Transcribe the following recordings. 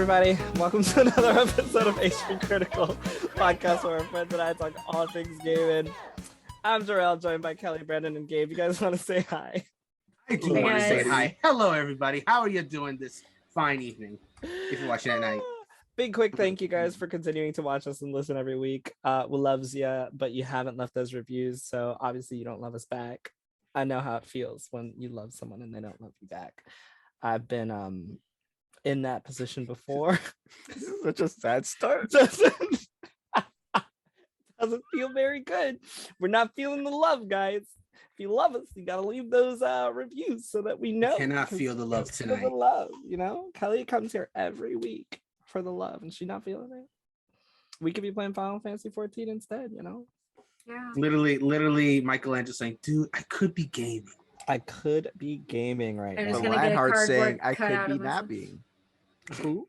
everybody. Welcome to another episode of HPCritical Podcast, where our friends and I talk all things gaming. I'm Jarrell, joined by Kellie, Brandon, and Gabe. You guys want to say hi? I do want to say hi. Hello, everybody. How are you doing this fine evening? If you're watching at night. Big quick thank you guys for continuing to watch us and listen every week. We loves you, but you haven't left those reviews, so obviously you don't love us back. I know how it feels when you love someone and they don't love you back. I've been in that position before. This is such a sad start. Doesn't feel very good. We're not feeling the love, guys. If you love us, you gotta leave those reviews so that we know. Cannot feel the love tonight. The love, you know. Kellie comes here every week for the love, and she's not feeling it. We could be playing Final Fantasy 14 instead, you know. Yeah. Literally, Michelangelo saying, "Dude, I could be gaming. I could be gaming right I'm now." just But gonna get a Lionheart saying cardboard I cutout could of be not myself. being. Who?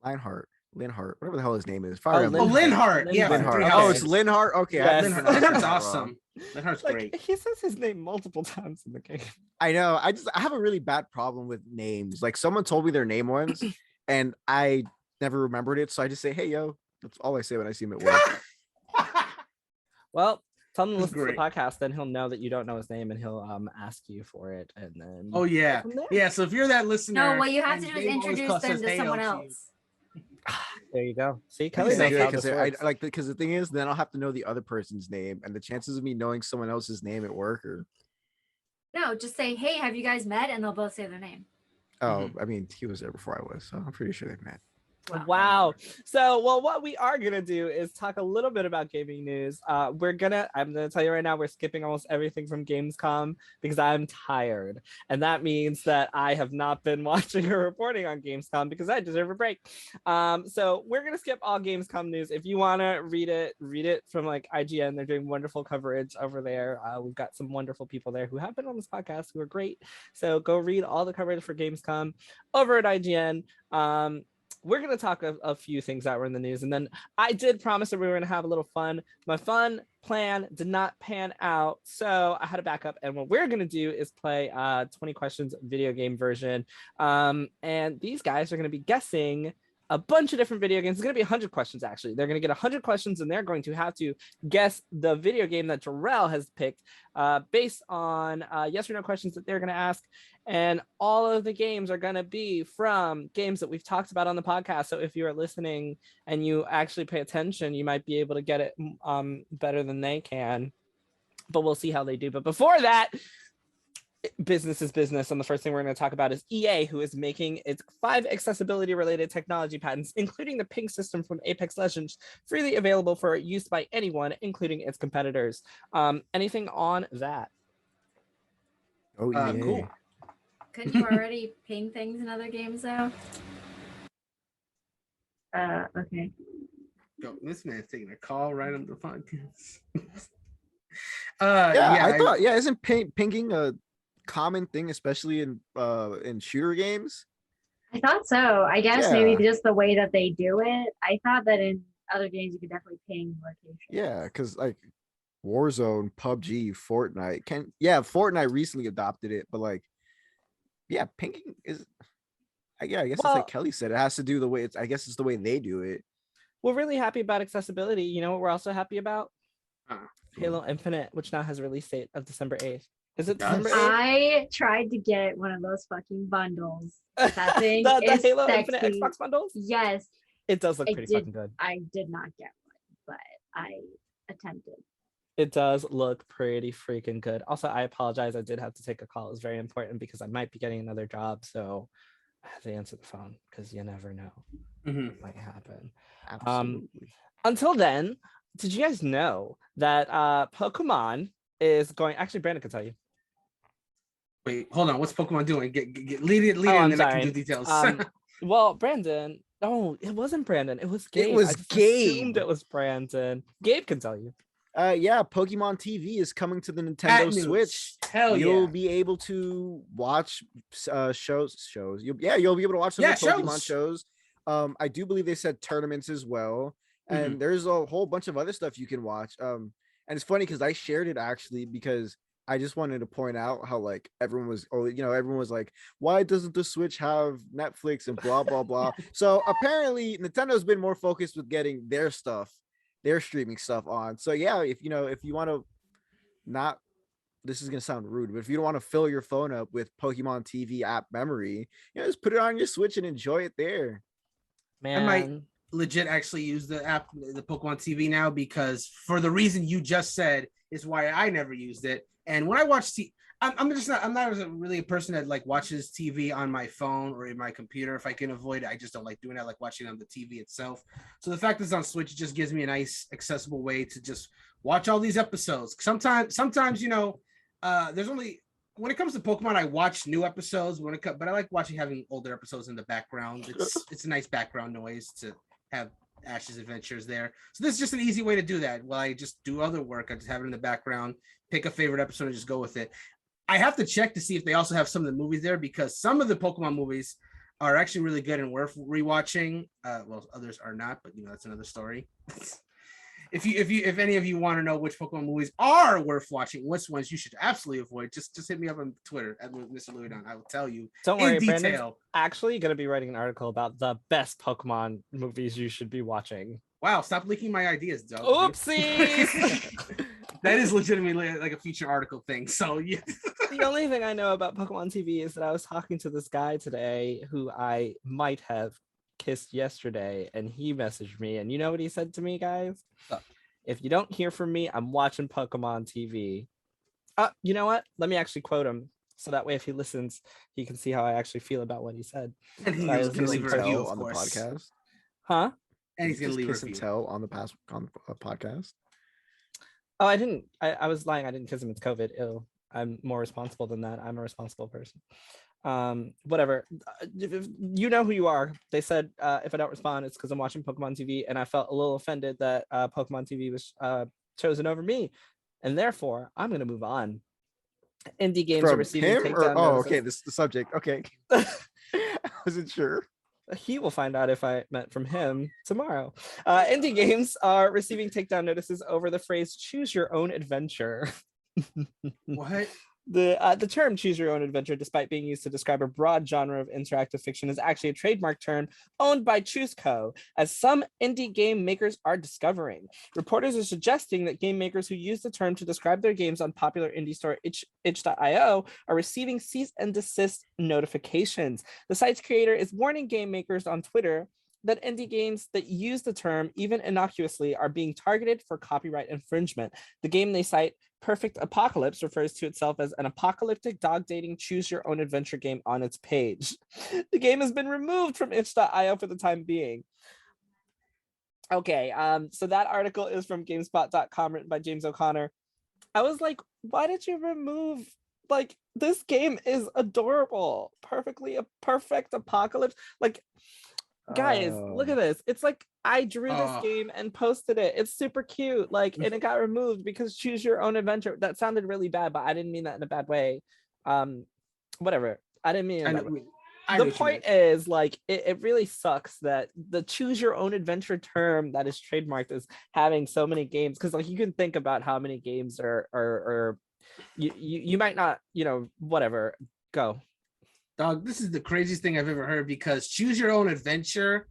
Linhart, whatever the hell his name is. Oh, Fire Emblem. Linhart. Yeah, Linhart. Three Oh, Houses. it's Linhart. Okay, Yes. Linhart's awesome. Linhart's Like, great. he says his name multiple times in the game. I know. I have a really bad problem with names. Like someone told me their name once, and I never remembered it, so I just say, "Hey, yo." That's all I say when I see him at work. Well, tell him to That's listen to the great. podcast, then he'll know that you don't know his name, and he'll ask you for it, and then Oh yeah, from there. yeah. So if you're that listener, No, what you have and to do is Gabe always introduce calls them us, to "Hey, someone yo, else. There you go. See, Kelly Kelly knows how because this works. because the thing is, then I'll have to know the other person's name, and the chances of me knowing someone else's name at work are. No, just say, "Hey, have you guys met?" And they'll both say their name. Oh, I mean, he was there before I was, so I'm pretty sure they've met. Wow. So, well, what we are going to do is talk a little bit about gaming news. I'm going to tell you right now, we're skipping almost everything from Gamescom because I'm tired. And that means that I have not been watching or reporting on Gamescom because I deserve a break. So we're going to skip all Gamescom news. If you want to read it from like IGN. They're doing wonderful coverage over there. We've got some wonderful people there who have been on this podcast who are great. So go read all the coverage for Gamescom over at IGN. We're going to talk a few things that were in the news. And then I did promise that we were going to have a little fun. My fun plan did not pan out. So I had a backup. And what we're going to do is play 20 questions video game version. And these guys are going to be guessing a bunch of different video games. It's going to be 100 questions, actually. They're going to get 100 questions, and they're going to have to guess the video game that Jarrell has picked based on yes or no questions that they're going to ask. And all of the games are going to be from games that we've talked about on the podcast. So if you are listening and you actually pay attention, you might be able to get it better than they can. But we'll see how they do. But before that, business is business, and the first thing we're going to talk about is EA, who is making its 5 accessibility related technology patents, including the ping system from Apex Legends, freely available for use by anyone, including its competitors. Anything on that? Oh yeah. Cool. Couldn't you already ping things in other games though? Okay. Yo, this man's taking a call right on the podcast. I thought isn't pinging a common thing, especially in shooter games? I thought so. I guess maybe just the way that they do it. I thought that in other games you could definitely ping locations. Yeah, because like Warzone, PUBG, Fortnite Fortnite recently adopted it, but like, yeah, pinging is. I guess it's like Kelly said. It has to do the way it's. I guess it's the way they do it. We're really happy about accessibility. You know what we're also happy about? Halo Infinite, which now has a release date of December 8th. Is it December 8th? I tried to get one of those fucking bundles. That thing the is Halo sexy. Infinite Xbox bundles? Yes. It does look pretty fucking good. I did not get one, but I attempted. It does look pretty freaking good. Also, I apologize. I did have to take a call. It was very important because I might be getting another job. So I have to answer the phone because you never know what might happen. Absolutely. Until then, did you guys know that Pokemon is going... Actually, Brandon can tell you. Wait, hold on. What's Pokemon doing? Lead it, I'm and then I sorry. can do details. Well, Brandon... Oh, it wasn't Brandon. It was Gabe. It was I just Gabe. assumed it was Brandon. Gabe can tell you. Pokemon TV is coming to the Nintendo Switch. Hell yeah. You'll be able to watch shows. You'll be able to watch some of the Pokemon shows. I do believe they said tournaments as well. And there's a whole bunch of other stuff you can watch. And it's funny because I shared it actually because I just wanted to point out how like everyone was, everyone was like, why doesn't the Switch have Netflix and blah blah blah. So apparently Nintendo's been more focused with getting their stuff, their streaming stuff on. So yeah, if you want to not, this is gonna sound rude, but if you don't want to fill your phone up with Pokemon TV app memory, just put it on your Switch and enjoy it there. Man, I might legit actually use the app, the Pokemon TV now, because for the reason you just said is why I never used it. And when I watch I'm not really a person that like watches TV on my phone or in my computer. If I can avoid it, I just don't like doing that, like watching on the TV itself. So the fact that it's on Switch just gives me a nice accessible way to just watch all these episodes. Sometimes there's only, when it comes to Pokemon, I watch new episodes but I like having older episodes in the background. It's a nice background noise to have Ash's adventures there. So this is just an easy way to do that. While I just do other work, I just have it in the background, pick a favorite episode and just go with it. I have to check to see if they also have some of the movies there, because some of the Pokemon movies are actually really good and worth rewatching. Well, others are not, but that's another story. If any of you want to know which Pokemon movies are worth watching, which ones you should absolutely avoid, just hit me up on Twitter at Mr. Louidon. I will tell you. Don't worry, in detail. Brandon's actually going to be writing an article about the best Pokemon movies you should be watching. Wow, stop leaking my ideas, Doug. Oopsies! That is legitimately like a future article thing. So yeah. The only thing I know about Pokemon TV is that I was talking to this guy today who I might have kissed yesterday, and he messaged me, and you know what he said to me, guys? If you don't hear from me, I'm watching Pokemon TV. You know what? Let me actually quote him, so that way if he listens, he can see how I actually feel about what he said. And he's going to leave a review on the podcast. Huh? And he's going to leave a kiss review. and tell on the podcast. Oh, I didn't. I was lying. I didn't kiss him. It's COVID. Ew. I'm more responsible than that. I'm a responsible person. Whatever. You know who you are. They said if I don't respond, it's because I'm watching Pokemon TV, and I felt a little offended that Pokemon TV was chosen over me, and therefore I'm going to move on. Indie games are receiving takedown notices. Okay, this is the subject. Okay. I wasn't sure. He will find out if I meant from him tomorrow. Indie games are receiving takedown notices over the phrase "choose your own adventure." What? The term "choose your own adventure," despite being used to describe a broad genre of interactive fiction, is actually a trademark term owned by ChooseCo, as some indie game makers are discovering. Reporters are suggesting that game makers who use the term to describe their games on popular indie store itch.io are receiving cease and desist notifications. The site's creator is warning game makers on Twitter that indie games that use the term, even innocuously, are being targeted for copyright infringement. The game they cite, Perfect Apocalypse, refers to itself as an apocalyptic dog dating choose-your-own-adventure game on its page. The game has been removed from itch.io for the time being. Okay, so that article is from GameSpot.com, written by James O'Connor. I was like, why did you remove, like, this game is adorable. Perfect Apocalypse. Like, guys, look at this. It's like I drew this game and posted it. It's super cute. Like, and it got removed because choose your own adventure. That sounded really bad, but I didn't mean that in a bad way. Whatever. I didn't mean it. The point is, like, it really sucks that the choose your own adventure term that is trademarked is having so many games, because like you can think about how many games are you might not, whatever. Go. Dog, this is the craziest thing I've ever heard, because choose your own adventure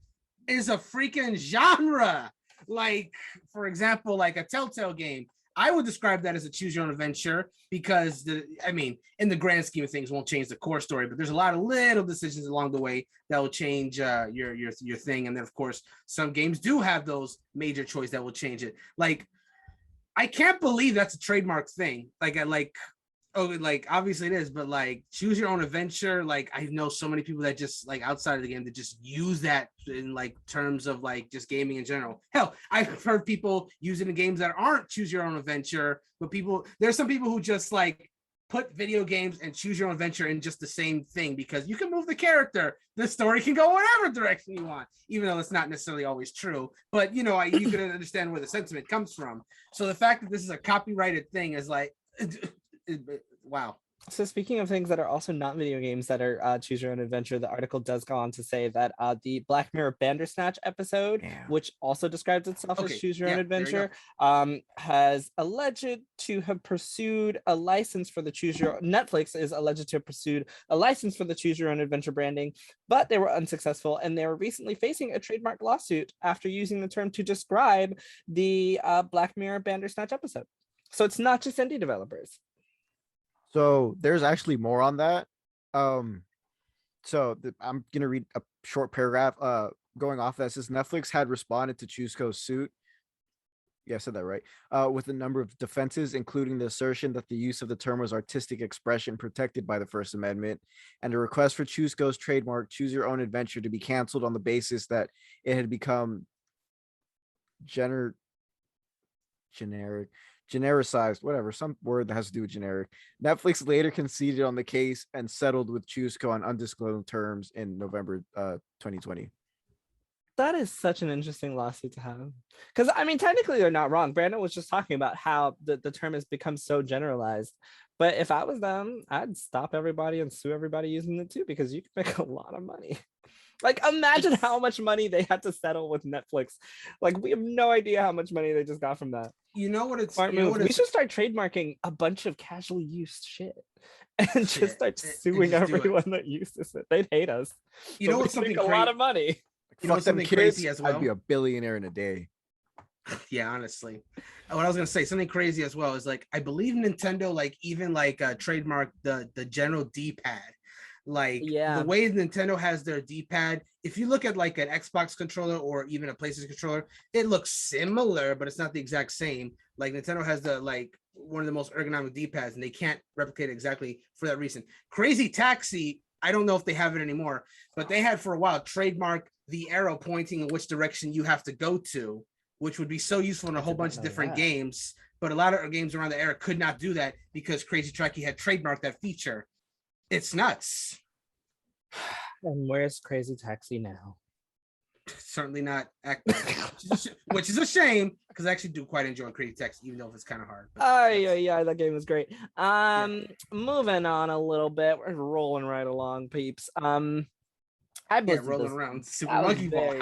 is a freaking genre. Like, for example, like a Telltale game, I would describe that as a choose your own adventure, because in the grand scheme of things, won't change the core story, but there's a lot of little decisions along the way that will change your thing. And then of course, some games do have those major choice that will change it. Like, I can't believe that's a trademark thing. Obviously it is, but like choose your own adventure. Like, I know so many people that just like outside of the game that just use that in like terms of like just gaming in general. Hell, I've heard people use it in games that aren't choose your own adventure, but there's some people who just like put video games and choose your own adventure in just the same thing, because you can move the character. The story can go whatever direction you want, even though it's not necessarily always true. But you can understand where the sentiment comes from. So the fact that this is a copyrighted thing is like, wow. So speaking of things that are also not video games that are choose your own adventure, the article does go on to say that the Black Mirror Bandersnatch episode, Yeah. which also describes itself as Okay, choose your own yeah, there you adventure, has alleged to have pursued a license for the Netflix is alleged to have pursued a license for the choose your own adventure branding, but they were unsuccessful, and they were recently facing a trademark lawsuit after using the term to describe the Black Mirror Bandersnatch episode. So it's not just indie developers. So there's actually more on that. I'm gonna read a short paragraph. Going off that says Netflix had responded to Chusco's suit. Yeah, I said that right. With a number of defenses, including the assertion that the use of the term was artistic expression protected by the First Amendment, and a request for Chusco's trademark "Choose Your Own Adventure" to be canceled on the basis that it had become genericized, whatever, some word that has to do with generic. Netflix later conceded on the case and settled with Chusco on undisclosed terms in November 2020. That is such an interesting lawsuit to have. Because, I mean, technically they're not wrong. Brandon was just talking about how the term has become so generalized. But if I was them, I'd stop everybody and sue everybody using it too, because you can make a lot of money. Like, imagine how much money they had to settle with Netflix. Like, we have no idea how much money they just got from that. You know what it's Smart move. We should start trademarking a bunch of casually used shit and just start suing everyone that uses it. They'd hate us. You know what's something a lot of money. You know Fuck them something kids, crazy as well? I'd be a billionaire in a day. Yeah, honestly. What I was gonna say, something crazy as well is like I believe Nintendo even trademarked the general D-pad. Like the way Nintendo has their D-pad, if you look at like an Xbox controller or even a PlayStation controller, it looks similar, but it's not the exact same. Like Nintendo has one of the most ergonomic D-pads, and they can't replicate it exactly for that reason. Crazy Taxi, I don't know if they have it anymore, but they had for a while trademark the arrow pointing in which direction you have to go to, which would be so useful in a whole bunch of different games. But a lot of games around the era could not do that because Crazy Taxi had trademarked that feature. It's nuts. And where's Crazy Taxi now? Certainly not active, which is a shame because I actually do quite enjoy Crazy Taxi, even though it's kind of hard. Yeah, that game was great. Moving on a little bit, we're rolling right along, peeps. Rolling around Super Monkey Ball.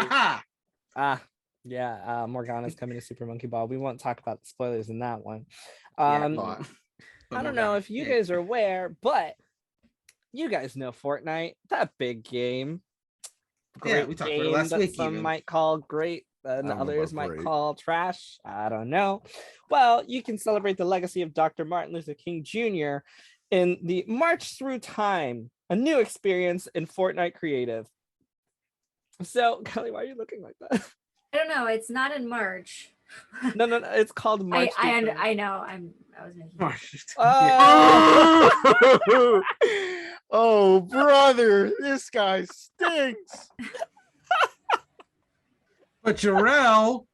Morgana's coming to Super Monkey Ball. We won't talk about the spoilers in that one. I don't know if you guys are aware, but you guys know Fortnite, that big game. Great we talked about it last week. Some might call great, and others might call trash. I don't know. Well, you can celebrate the legacy of Dr. Martin Luther King Jr. in the March Through Time, a new experience in Fortnite Creative. So, Kelly, why are you looking like that? I don't know. It's not in March. No, it's called March. I know. I was making March. Oh, brother, this guy stinks. But Jarrell,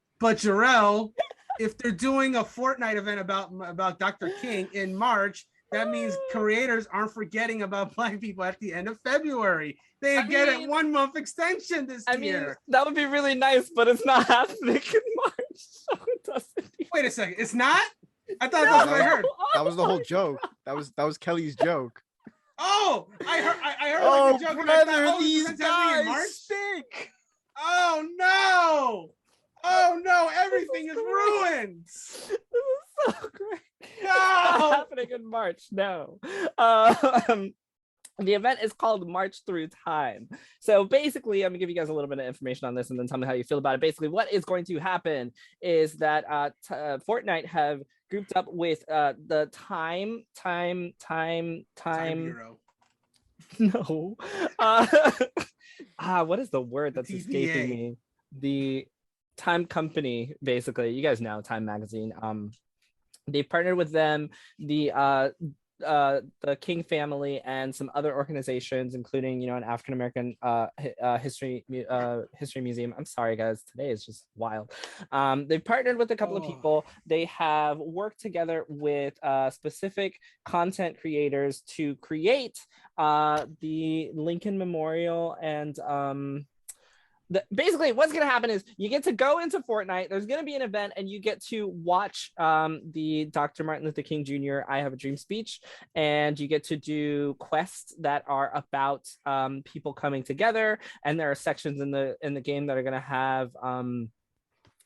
if they're doing a Fortnite event about Dr. King in March, that means creators aren't forgetting about Black people at the end of February. They get a 1 month extension this year. That would be really nice, but it's not happening in March, so it doesn't. Wait a second, it's not? I thought that's what I heard. That was the whole joke. That was Kelly's joke. Oh, I heard. Oh, like brother, these guys stink. Oh no! Everything is ruined. This is so great. No, it's not happening in March. No. The event is called March Through Time. So basically, I'm gonna give you guys a little bit of information on this and then tell me how you feel about it. Basically, what is going to happen is that Fortnite have grouped up with the Time Bureau. No. What is the word that's escaping me? The Time Company, basically. You guys know Time Magazine. They've partnered with them, the King family, and some other organizations, including an African American history museum. I'm sorry, guys. Today is just wild. They've partnered with a couple of people. They have worked together with specific content creators to create the Lincoln Memorial and basically what's going to happen is you get to go into Fortnite. There's going to be an event and you get to watch the Dr. Martin Luther King Jr. I Have a Dream speech, and you get to do quests that are about people coming together, and there are sections in the game that are going to have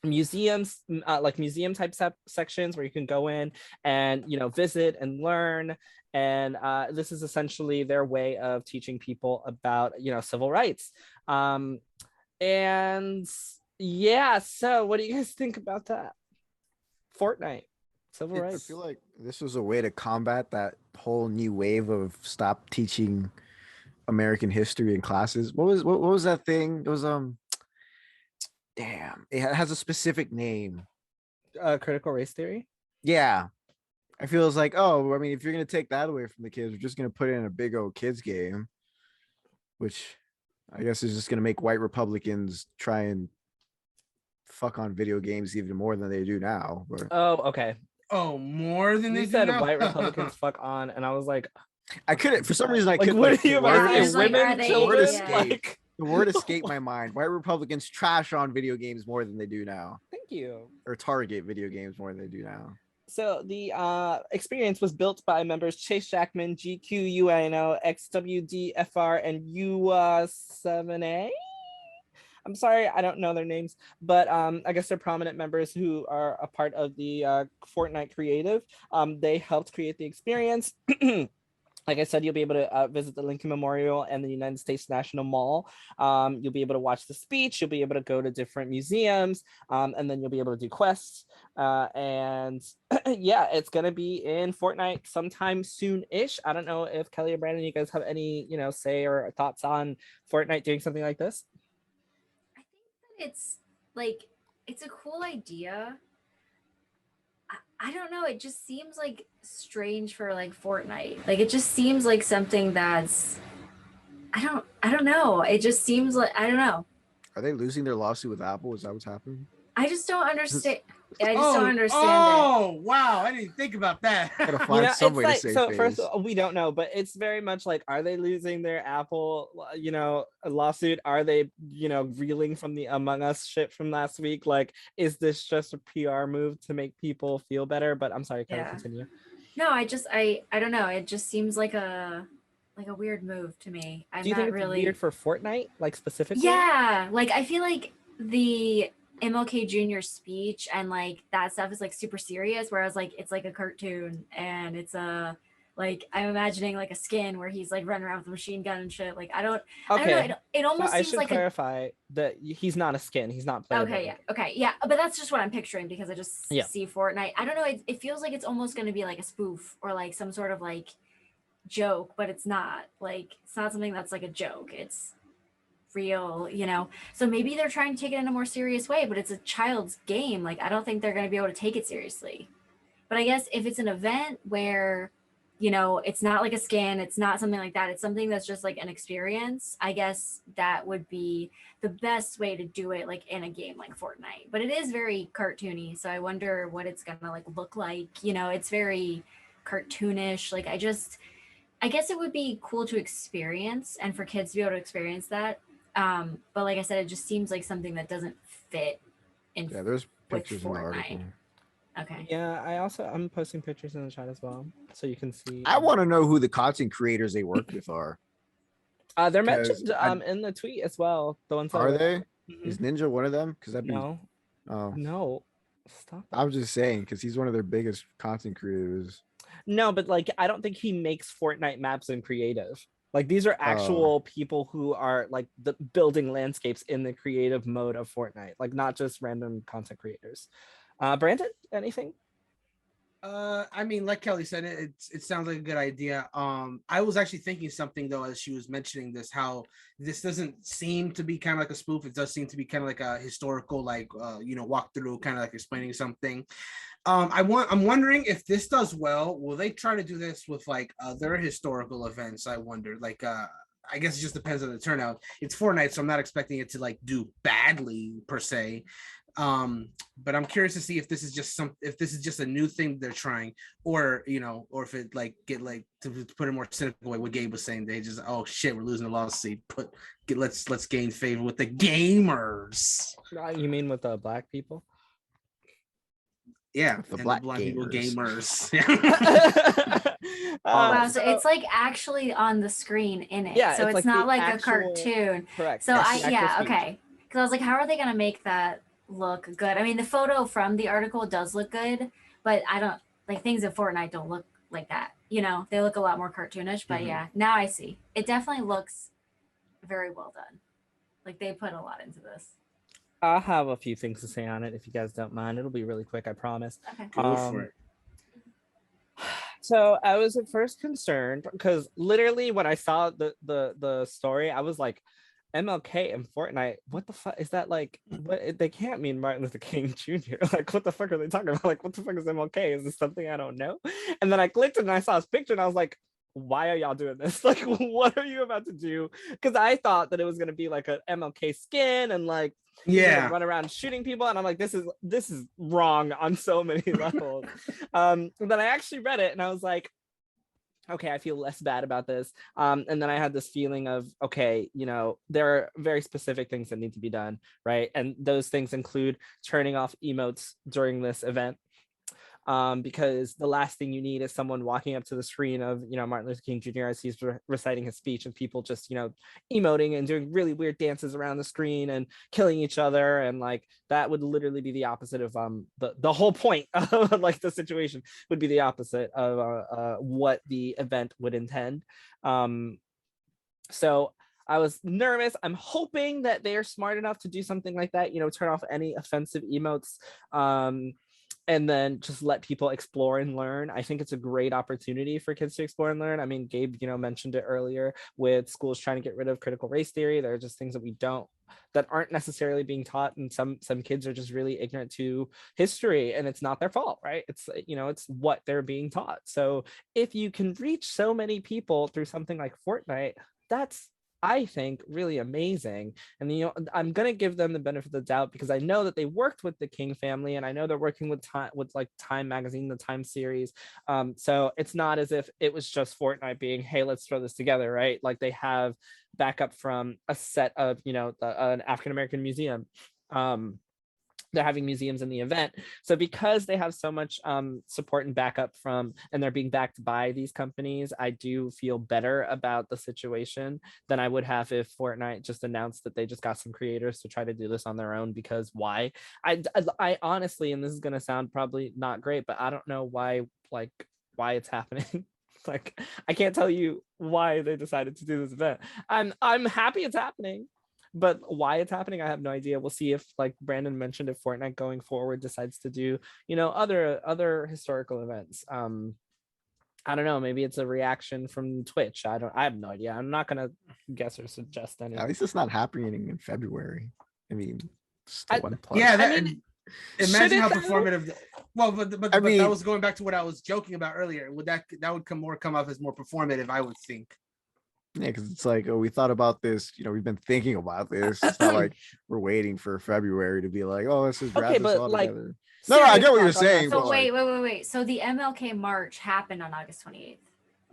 museums, like museum type sections where you can go in and visit and learn. And this is essentially their way of teaching people about civil rights. And yeah, so what do you guys think about that? Fortnite, civil rights. I feel like this was a way to combat that whole new wave of stop teaching American history in classes. What was that thing? It was damn, it has a specific name. Critical race theory. Yeah, I feel it's like, oh, I mean, if you're gonna take that away from the kids, we're just gonna put it in a big old kids game, which I guess is just gonna make white Republicans try and fuck on video games even more than they do now. But... Oh, okay. Oh, more than they you do said now? white Republicans fuck on, and I was like, I couldn't, for some reason, I like, couldn't. what are you about to say? Like, Women, are they- children, yeah. like. The word escaped my mind. White Republicans trash on video games more than they do now, Thank you. or target video games more than they do now. So the experience was built by members Chase Jackman, GQ, UINO, XWD, FR, and U7A. I'm sorry, I don't know their names, but I guess they're prominent members who are a part of the Fortnite creative. They helped create the experience. Like I said, you'll be able to visit the Lincoln Memorial and the United States National Mall. You'll be able to watch the speech. You'll be able to go to different museums, and then you'll be able to do quests. And yeah, it's going to be in Fortnite sometime soon-ish. I don't know if Kelly or Brandon, you guys have any, say or thoughts on Fortnite doing something like this? I think that it's a cool idea. I don't know. It just seems like strange for like Fortnite. Like it just seems like something that's I don't know. It just seems like I don't know. Are they losing their lawsuit with Apple? Is that what's happening? I just don't understand. I just don't understand Oh, wow. I didn't think about that. Gotta find some way to save so face. first of all, we don't know, but it's very much like, are they losing their Apple, lawsuit? Are they, reeling from the Among Us shit from last week? Like, is this just a PR move to make people feel better? But I'm sorry, can I continue? No, I don't know. It just seems like a weird move to me. I'm Do you not think it's really weird for Fortnite, like specifically? Yeah, like I feel like the MLK Jr. speech and like that stuff is like super serious, whereas like it's like a cartoon and it's I'm imagining like a skin where he's like running around with a machine gun and shit. Like I don't know. It almost I seems should like clarify that he's not a skin. He's not playable. Okay, yeah, but that's just what I'm picturing because I just see Fortnite. I don't know. It feels like it's almost going to be like a spoof or like some sort of like joke, but it's not. Like it's not something that's like a joke. It's real, so maybe they're trying to take it in a more serious way, but it's a child's game. Like I don't think they're going to be able to take it seriously. But I guess if it's an event where it's not like a skin, it's not something like that, it's something that's just like an experience, I guess that would be the best way to do it, like in a game like Fortnite. But it is very cartoony, so I wonder what it's gonna like look like. It's very cartoonish. Like I guess it would be cool to experience and for kids to be able to experience that. But like I said, it just seems like something that doesn't fit in. Yeah, there's with pictures in the article. Fortnite. Okay. Yeah, I'm posting pictures in the chat as well, so you can see. I want to know who the content creators they work with are. They're mentioned in the tweet as well. The ones that Are they? Mhm. Is Ninja one of them? Because that'd be No, Oh, no, stop. I'm just saying because he's one of their biggest content creators. No, but like I don't think he makes Fortnite maps in creative. Like these are actual people who are like the building landscapes in the creative mode of Fortnite, like not just random content creators. Brandon, anything? I mean, like Kelly said, it sounds like a good idea. I was actually thinking something though as she was mentioning this, how this doesn't seem to be kind of like a spoof. It does seem to be kind of like a historical, like walkthrough, kind of like explaining something. I'm wondering if this does well, will they try to do this with like other historical events? I wonder. Like I guess it just depends on the turnout. It's Fortnite, so I'm not expecting it to like do badly per se. But I'm curious to see if this is just a new thing they're trying, or or if it like get like to put it more cynical way, what Gabe was saying, they just, oh shit, we're losing the lawsuit. Let's gain favor with the gamers. You mean with the black people? Yeah, The and black the blind people gamers. Wow, so it's like actually on the screen in it. Yeah, so it's like not the like actual- a cartoon. Correct. So Yes, the actual speech. okay. Because I was like, how are they gonna make that look good? I mean, the photo from the article does look good, but I don't like things in Fortnite don't look like that. They look a lot more cartoonish. But yeah, now I see. It definitely looks very well done. Like they put a lot into this. I'll have a few things to say on it if you guys don't mind. It'll be really quick, I promise. Okay. Go for it. So I was at first concerned because literally when I saw the story, I was like, MLK and Fortnite, what the fuck is that? Like, what? They can't mean Martin Luther King Jr. Like, what the fuck are they talking about? Like, what the fuck is MLK? Is this something I don't know? And then I clicked and I saw his picture and I was like, why are y'all doing this? Like, what are you about to do? Because I thought that it was gonna be like an MLK skin and like run around shooting people, and I'm like, this is wrong on so many levels. And then I actually read it and I was like, okay, I feel less bad about this. And then I had this feeling of, okay, there are very specific things that need to be done, right? And those things include turning off emotes during this event. Because the last thing you need is someone walking up to the screen of Martin Luther King Jr. as he's reciting his speech, and people just emoting and doing really weird dances around the screen and killing each other, and like that would literally be the opposite of the whole point of like the situation would be the opposite of what the event would intend. So I was nervous. I'm hoping that they are smart enough to do something like that, turn off any offensive emotes. And then just let people explore and learn. I think it's a great opportunity for kids to explore and learn. I mean, Gabe, mentioned it earlier with schools trying to get rid of critical race theory. There are just things that aren't necessarily being taught, and some kids are just really ignorant to history, and it's not their fault, right? It's it's what they're being taught. So if you can reach so many people through something like Fortnite, that's, I think, really amazing. And I'm gonna give them the benefit of the doubt because I know that they worked with the King family, and I know they're working with Time Magazine, the Time series. So it's not as if it was just Fortnite being, hey, let's throw this together, right? Like they have backup from a set of an African American museum. They're having museums in the event. So because they have so much support and backup and they're being backed by these companies, I do feel better about the situation than I would have if Fortnite just announced that they just got some creators to try to do this on their own, because why? I honestly, and this is going to sound probably not great, but I don't know why it's happening. Like, I can't tell you why they decided to do this event. I'm happy it's happening. But why it's happening, I have no idea. We'll see if, like Brandon mentioned, if Fortnite going forward decides to do, other historical events. I don't know. Maybe it's a reaction from Twitch. I have no idea. I'm not gonna guess or suggest anything. At least it's not happening in February. I mean, imagine how performative. Well, but that was going back to what I was joking about earlier. Would that would come off as more performative, I would think. Yeah, because it's like, oh, we thought about this. We've been thinking about this. It's not like we're waiting for February to be like, oh, let's just wrap this all together. No, I get what you're saying. So wait. So the MLK March happened on August 28th.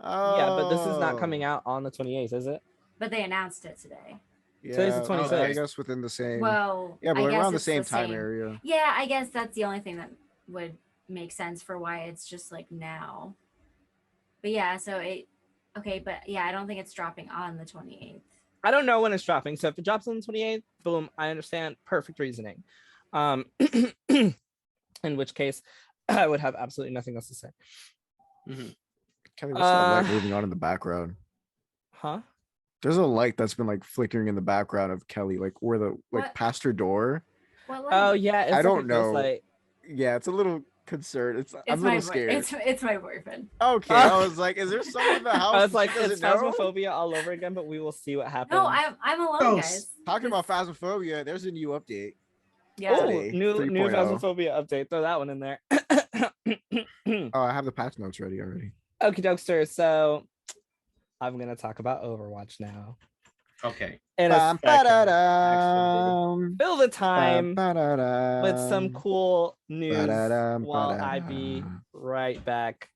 Yeah, but this is not coming out on the 28th, is it? But they announced it today. Yeah, today's the 26th. I guess within the same. Well, yeah, but I guess around the it's same time area. Yeah, I guess that's the only thing that would make sense for why it's just like now. But yeah, so it. Okay, but yeah, I don't think it's dropping on the 28th. I don't know when it's dropping. So if it drops on the 28th, boom, I understand. Perfect reasoning. In which case, I would have absolutely nothing else to say. Mm-hmm. Kellie, what's that light moving on in the background? Huh? There's a light that's been like flickering in the background of Kellie, like where the past her door. What light? Oh yeah, it's I don't know. Light. Yeah, it's a little concerned. I'm a little scared. It's my boyfriend. Okay, I was like, is there someone in the house? I was like, it's Phasmophobia all over again, but we will see what happens. No, I'm alone, guys. Talking about Phasmophobia, there's a new update. Yeah. Ooh, new Phasmophobia update. Throw that one in there. Oh, I have the patch notes ready already. Okie dokester. So I'm gonna talk about Overwatch now. Okay. In a second, actually. Ba-da-dum. Fill the time Ba-da-dum. with some cool news Ba-da-dum, while I be ba-da-dum. right back.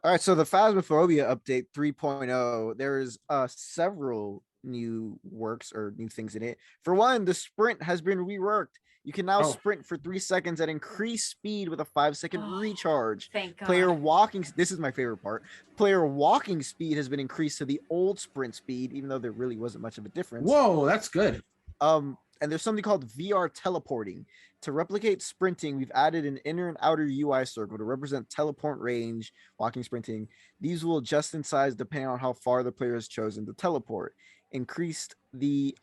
All right, so the Phasmophobia update 3.0, there's several new works or new things in it. For one, the sprint has been reworked. You can now sprint for 3 seconds at increased speed with a 5-second recharge. Thank God. Player walking, this is my favorite part. Player walking speed has been increased to the old sprint speed, even though there really wasn't much of a difference. Whoa, that's good. And there's something called VR teleporting. To replicate sprinting, we've added an inner and outer UI circle to represent teleport range, walking, sprinting. These will adjust in size depending on how far the player has chosen to teleport. Increase the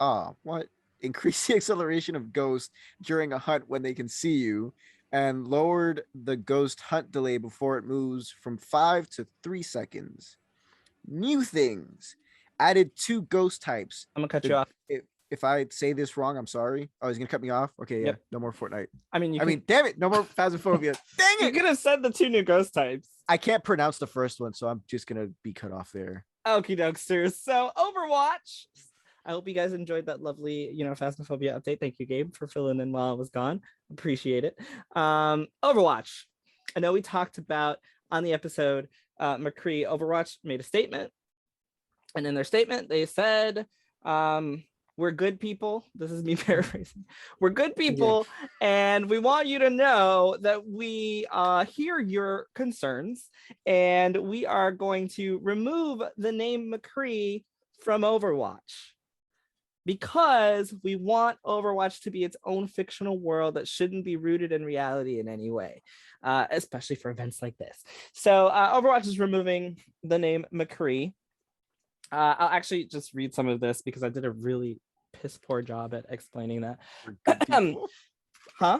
acceleration of ghosts during a hunt when they can see you, and lowered the ghost hunt delay before it moves from 5 to 3 seconds. New things. Added 2 ghost types. I'm gonna cut you off. If I say this wrong, I'm sorry. Oh, he's gonna cut me off. Okay, yeah, Yep. No more Fortnite. I mean, Damn it, no more Phasmophobia. Dang you it! could have said the 2 new ghost types. I can't pronounce the first one, so I'm just gonna be cut off there. Okie dokesters. So Overwatch. I hope you guys enjoyed that lovely, Phasmophobia update. Thank you, Gabe, for filling in while I was gone. Appreciate it. Overwatch. I know we talked about on the episode, McCree. Overwatch made a statement, and in their statement they said, we're good people. This is me paraphrasing. We're good people, and we want you to know that we hear your concerns, and we are going to remove the name McCree from Overwatch because we want Overwatch to be its own fictional world that shouldn't be rooted in reality in any way, especially for events like this. So Overwatch is removing the name McCree. I'll actually just read some of this because I did a really piss poor job at explaining that. Huh?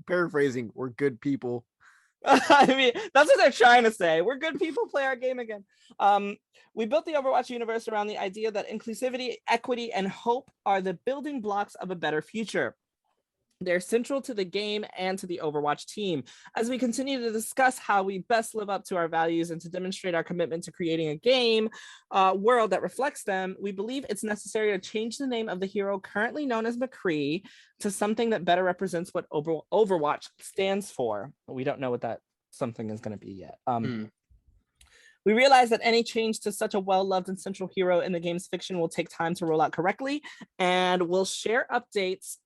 Paraphrasing, we're good people. I mean, that's what they're trying to say. We're good people, play our game again. We built the Overwatch universe around the idea that inclusivity, equity, and hope are the building blocks of a better future. They're central to the game and to the Overwatch team. As we continue to discuss how we best live up to our values and to demonstrate our commitment to creating a game world that reflects them, we believe it's necessary to change the name of the hero currently known as McCree to something that better represents what Overwatch stands for. We don't know what that something is going to be yet. We realize that any change to such a well-loved and central hero in the game's fiction will take time to roll out correctly, and we'll share updates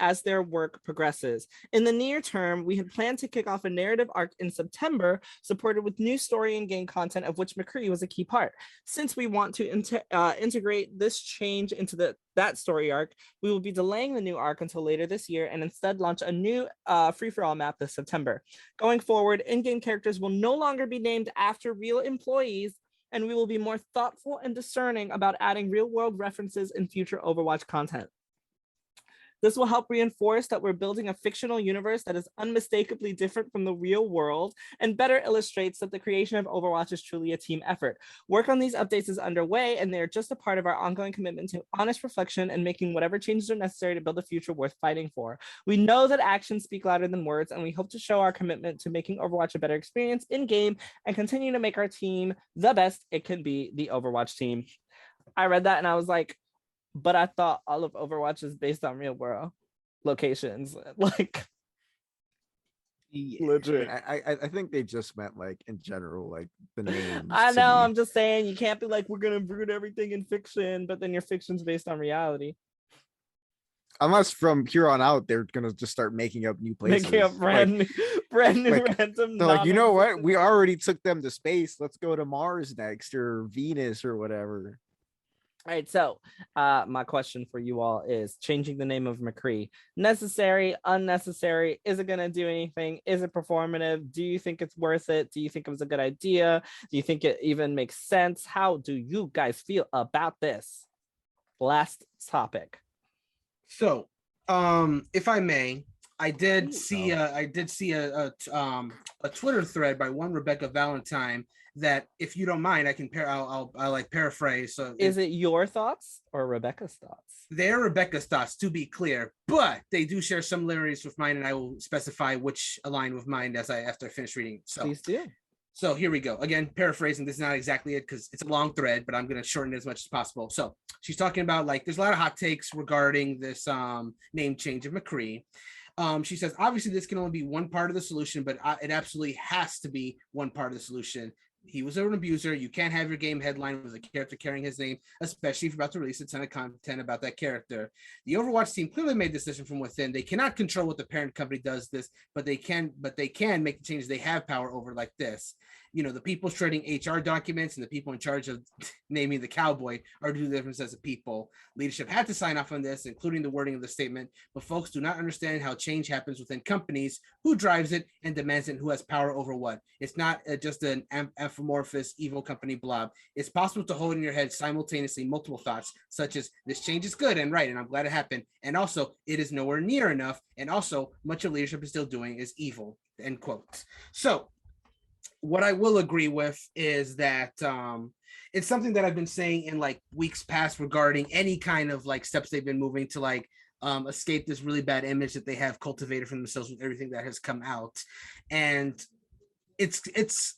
as their work progresses. In the near term, we had planned to kick off a narrative arc in September, supported with new story and game content, of which McCree was a key part. Since we want to integrate this change into that story arc, we will be delaying the new arc until later this year and instead launch a new free-for-all map this September. Going forward, in-game characters will no longer be named after real employees, and we will be more thoughtful and discerning about adding real-world references in future Overwatch content. This will help reinforce that we're building a fictional universe that is unmistakably different from the real world and better illustrates that the creation of Overwatch is truly a team effort. Work on these updates is underway, and they're just a part of our ongoing commitment to honest reflection and making whatever changes are necessary to build a future worth fighting for. We know that actions speak louder than words, and we hope to show our commitment to making Overwatch a better experience in-game and continue to make our team the best it can be, the Overwatch team. I read that and I was like, but I thought all of Overwatch is based on real world locations. Like, legit. I think they just meant like in general, like the names. I know. I'm just saying you can't be like, we're gonna root everything in fiction, but then your fiction's based on reality. Unless from here on out they're gonna just start making up new places. Making up brand new random. They're like, you know what? We already took them to space. Let's go to Mars next, or Venus, or whatever. All right, so my question for you all is, changing the name of McCree, necessary, unnecessary? Is it going to do anything? Is it performative? Do you think it's worth it? Do you think it was a good idea? Do you think it even makes sense? How do you guys feel about this? Last topic. So, if I may, I did see a Twitter thread by one Rebecca Valentine that, if you don't mind, I can I'll like paraphrase. So is it your thoughts or Rebecca's thoughts? They're Rebecca's thoughts, to be clear, but they do share similarities with mine, and I will specify which align with mine after I finish reading. So please do. So here we go. Again, paraphrasing. This is not exactly it because it's a long thread, but I'm going to shorten it as much as possible. So she's talking about like there's a lot of hot takes regarding this name change of McCree. She says, obviously, this can only be one part of the solution, but it absolutely has to be one part of the solution. He was an abuser. You can't have your game headline with a character carrying his name, especially if you're about to release a ton of content about that character. The Overwatch team clearly made the decision from within. They cannot control what the parent company does this, but they can make the changes they have power over like this. You know, the people shredding HR documents and the people in charge of naming the cowboy are two different sets of people. Leadership had to sign off on this, including the wording of the statement, but folks do not understand how change happens within companies, who drives it and demands it, and who has power over what. It's not just an amorphous evil company blob. It's possible to hold in your head simultaneously multiple thoughts, such as this change is good and right, and I'm glad it happened, and also it is nowhere near enough, and also much of leadership is still doing is evil, end quote. So what I will agree with is that it's something that I've been saying in like weeks past regarding any kind of like steps they've been moving to like escape this really bad image that they have cultivated for themselves with everything that has come out. And it's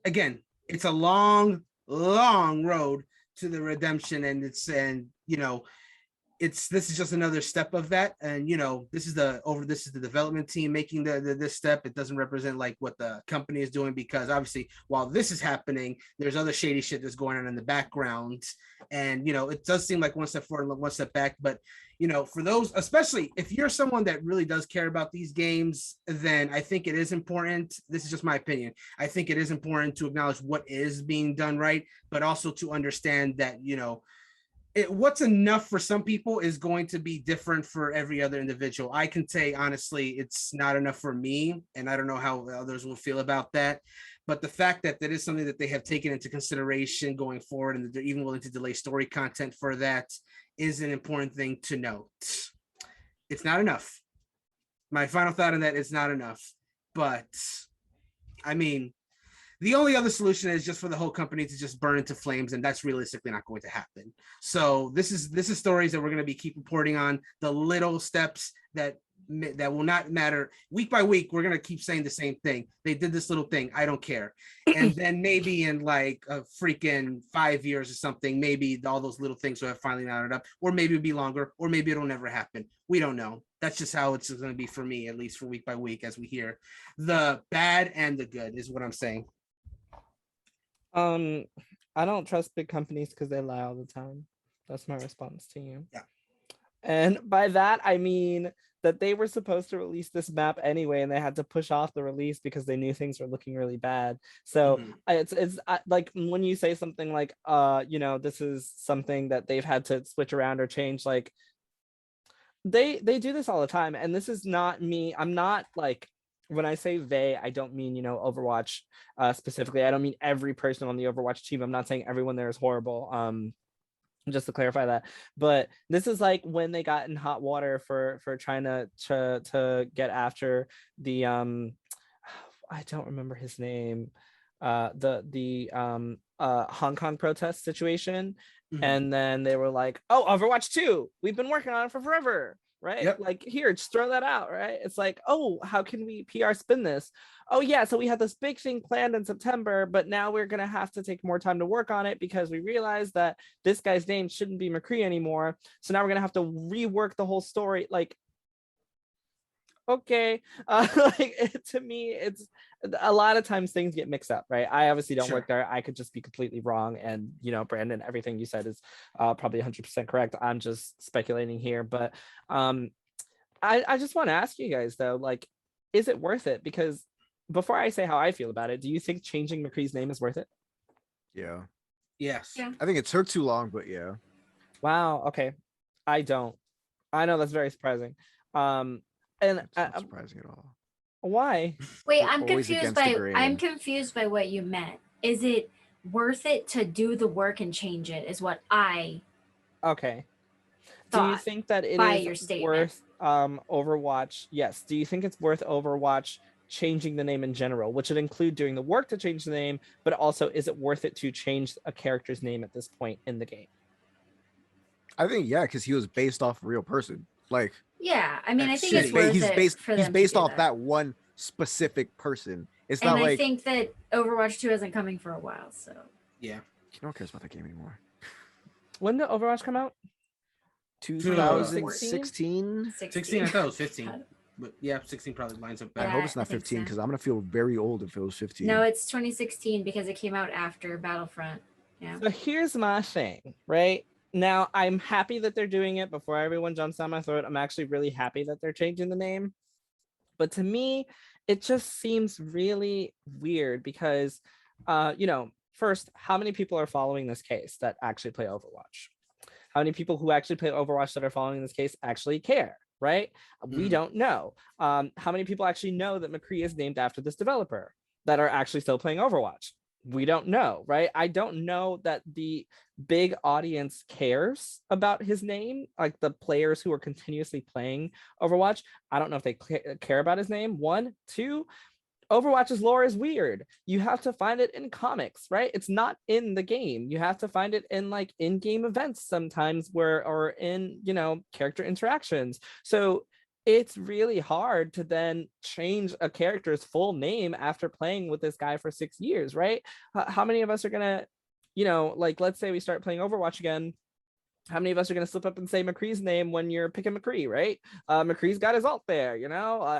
again, it's a long road to the redemption, and this is just another step of that. And this is the development team making this step. It doesn't represent like what the company is doing, because obviously while this is happening, there's other shady shit that's going on in the background. And it does seem like one step forward and one step back. But for those, especially if you're someone that really does care about these games, then I think it is important. This is just my opinion. I think it is important to acknowledge what is being done right, but also to understand that what's enough for some people is going to be different for every other individual. I can say, honestly, it's not enough for me, and I don't know how others will feel about that. But the fact that that is something that they have taken into consideration going forward, and that they're even willing to delay story content for that, is an important thing to note. It's not enough. My final thought on that is not enough. But, I mean, the only other solution is just for the whole company to just burn into flames, and that's realistically not going to happen. So this is stories that we're going to keep reporting on, the little steps that will not matter. Week by week, we're going to keep saying the same thing. They did this little thing. I don't care. And then maybe in like a freaking 5 years or something, maybe all those little things will have finally mounted up, or maybe it'll be longer, or maybe it'll never happen. We don't know. That's just how it's going to be for me, at least for week by week, as we hear the bad and the good is what I'm saying. I don't trust big companies because they lie all the time. That's my response to you. Yeah. And by that, I mean that they were supposed to release this map anyway, and they had to push off the release because they knew things were looking really bad. So it's like when you say something like, this is something that they've had to switch around or change, like they do this all the time. And this is not me. I'm not like, when I say they, I don't mean, Overwatch specifically. I don't mean every person on the Overwatch team. I'm not saying everyone there is horrible. Just to clarify that. But this is like when they got in hot water for trying to get after the I don't remember his name, the Hong Kong protest situation. And then they were like, oh, Overwatch 2, we've been working on it for forever. Right? Yep. Like, here, just throw that out, right? It's like, oh, how can we PR spin this? Oh, yeah, so we had this big thing planned in September, but now we're going to have to take more time to work on it because we realized that this guy's name shouldn't be McCree anymore. So now we're going to have to rework the whole story. Like, okay. To me, it's a lot of times things get mixed up, right? I obviously don't work there. I could just be completely wrong. And, Brandon, everything you said is probably 100% correct. I'm just speculating here. But I just want to ask you guys, though, like, is it worth it? Because before I say how I feel about it, do you think changing McCree's name is worth it? Yeah. Yes. Yeah. I think it took too long, but yeah. Wow. Okay. I don't. I know that's very surprising. And It's not surprising at all. Why? Wait, We're I'm confused by what you meant. Is it worth it to do the work and change it? Is what I Okay. Do you think that it is worth Overwatch? Yes. Do you think it's worth Overwatch changing the name in general, which would include doing the work to change the name, but also is it worth it to change a character's name at this point in the game? I think because he was based off a real person. Like, yeah, I mean, I think it's worth it for them he's based to do off that. that one specific person, It's And not I like think that Overwatch 2 isn't coming for a while, so. Yeah. no one cares about that game anymore. When did Overwatch come out? 2016. 16, I thought it was 15. But yeah, 16 probably lines up I better. hope Yeah, it's I not think 15 so. because I'm gonna feel very old if it was 15. No, it's 2016 because it came out after Battlefront. Yeah. So here's my thing, right? Now, I'm happy that they're doing it. Before everyone jumps down my throat, I'm actually really happy that they're changing the name. But to me, it just seems really weird because, first, how many people are following this case that actually play Overwatch? How many people who actually play Overwatch that are following this case actually care, right? We don't know. How many people actually know that McCree is named after this developer that are actually still playing Overwatch? We don't know, right? I don't know that the big audience cares about his name, like the players who are continuously playing Overwatch. I don't know if they care about his name. One, two, Overwatch's lore is weird. You have to find it in comics, right? It's not in the game. You have to find it in like in-game events sometimes or in, character interactions. So it's really hard to then change a character's full name after playing with this guy for 6 years, right? How many of us are gonna, let's say we start playing Overwatch again. How many of us are going to slip up and say McCree's name when you're picking McCree, right? McCree's got his ult there,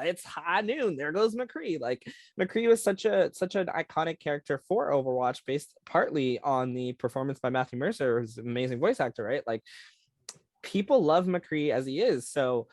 it's high noon. There goes McCree. Like McCree was such an iconic character for Overwatch, based partly on the performance by Matthew Mercer, who's an amazing voice actor, right? Like people love McCree as he is. So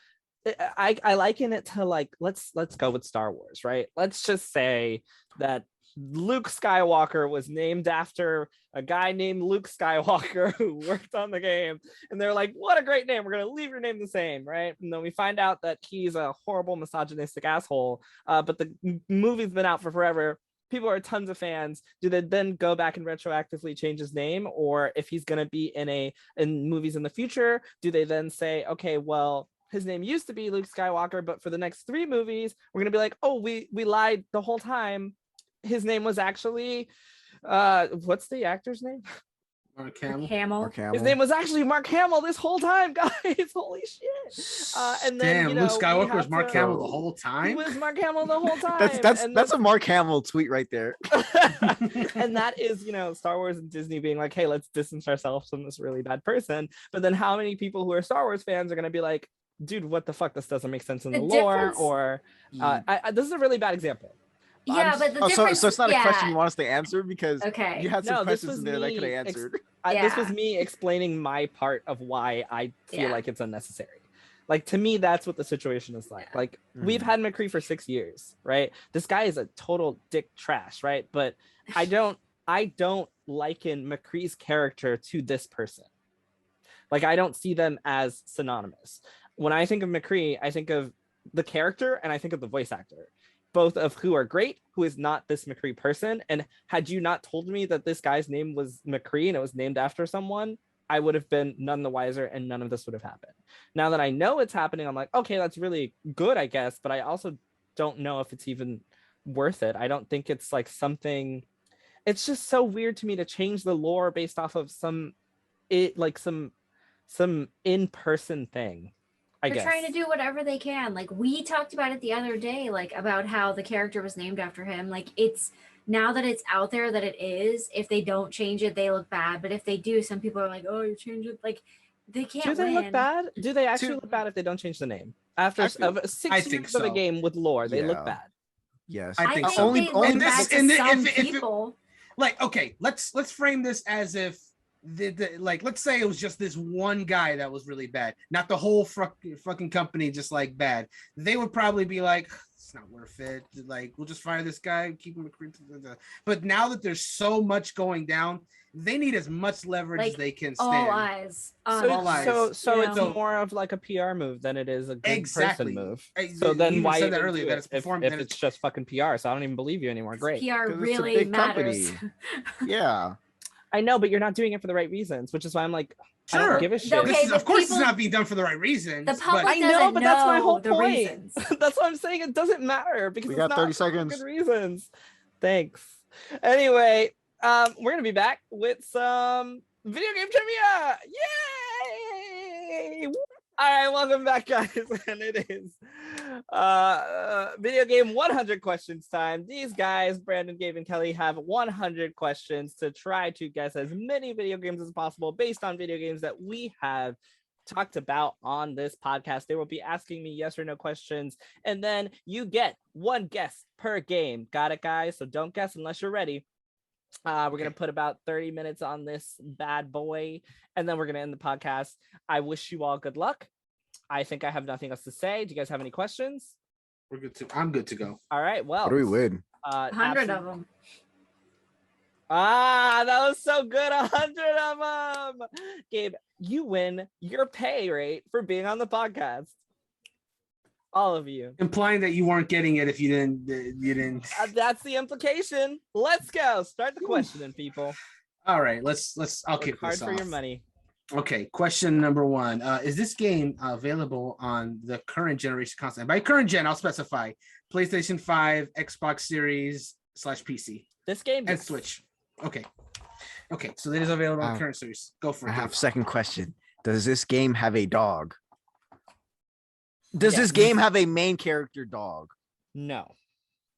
I liken it to like let's go with Star Wars, right? Let's just say that Luke Skywalker was named after a guy named Luke Skywalker who worked on the game, and they're like, what a great name, we're gonna leave your name the same, right? And then we find out that he's a horrible misogynistic asshole, but the movie's been out for forever. People are tons of fans. Do they then go back and retroactively change his name? Or if he's gonna be in movies in the future, do they then say, okay, well, his name used to be Luke Skywalker, but for the next 3 movies, we're gonna be like, oh, we lied the whole time. His name was actually, what's the actor's name? Mark Hamill. Mark Hamill. His name was actually Mark Hamill this whole time, guys. Holy shit! And then Damn, Luke Skywalker was Mark Hamill the whole time. He was Mark Hamill the whole time. That's a Mark Hamill tweet right there. And that is, Star Wars and Disney being like, hey, let's distance ourselves from this really bad person. But then how many people who are Star Wars fans are going to be like, dude, what the fuck? This doesn't make sense in the lore. Or this is a really bad example. Yeah, but the difference. So it's not a question you want us to answer because okay. You had some questions in there that I could have answered. This was me explaining my part of why I feel like it's unnecessary. Like, to me, that's what the situation is like. Like, we've had McCree for 6 years, right? This guy is a total dick trash, right? But I don't liken McCree's character to this person. Like, I don't see them as synonymous. When I think of McCree, I think of the character and I think of the voice actor, both of who are great, who is not this McCree person. And had you not told me that this guy's name was McCree and it was named after someone, I would have been none the wiser and none of this would have happened. Now that I know it's happening, I'm like, okay, that's really good, I guess. But I also don't know if it's even worth it. I don't think it's like something, it's just so weird to me to change the lore based off of some in-person thing. They're trying to do whatever they can. Like, we talked about it the other day, like about how the character was named after him. Like, it's now that it's out there that it is, if they don't change it, they look bad. But if they do, some people are like, oh, you change it. Like, they can't Do they win. look bad? Do they actually look bad if they don't change the name? After 6 years of a game with lore, they look bad. Yes. I think so. Only this, if people. Like, okay, let's frame this as if like, let's say it was just this one guy that was really bad, not the whole fucking company just like bad. They would probably be like, it's not worth it. Like, we'll just fire this guy, keep him. But now that there's so much going down, they need as much leverage as they can stand. All eyes. So it's more of like a PR move than it is a good person move. So then why said that earlier that it's if it's just fucking PR? So I don't even believe you anymore. Great. PR really matters. Yeah. I know, but you're not doing it for the right reasons, which is why I'm like, sure. I don't give a shit. Okay, of course, it's not being done for the right reasons. The public I know, but that's my whole point. Reasons. That's what I'm saying. It doesn't matter because we got it's 30 not seconds. Good reasons. Thanks. Anyway, we're gonna be back with some video game trivia. Yay! All right, welcome back, guys. And it is Video game 100 questions time. These guys, Brandon, Gabe, and Kelly, have 100 questions to try to guess as many video games as possible based on video games that we have talked about on this podcast. They will be asking me yes or no questions, and then you get one guess per game. Got it, guys? So don't guess unless you're ready. We're going to put about 30 minutes on this bad boy, and then we're going to end the podcast. I wish you all good luck. I think I have nothing else to say. Do you guys have any questions? We're good to. I'm good to go. All right. Well, What do we win? 100 of them. That was so good. 100 of them. Gabe, you win your pay rate for being on the podcast. All of you. Implying that you weren't getting it if you didn't. That's the implication. Let's go. Start the questioning, people. All right. I'll Work kick hard this for off. your money. Okay. Question number 1. Is this game available on the current generation console? And by current gen, I'll specify PlayStation 5, Xbox Series / PC, This game and Switch. Okay. So it is available on current series. Go for it. I have second question. Does this game have a dog? Does Yes. this game have a main character dog? No.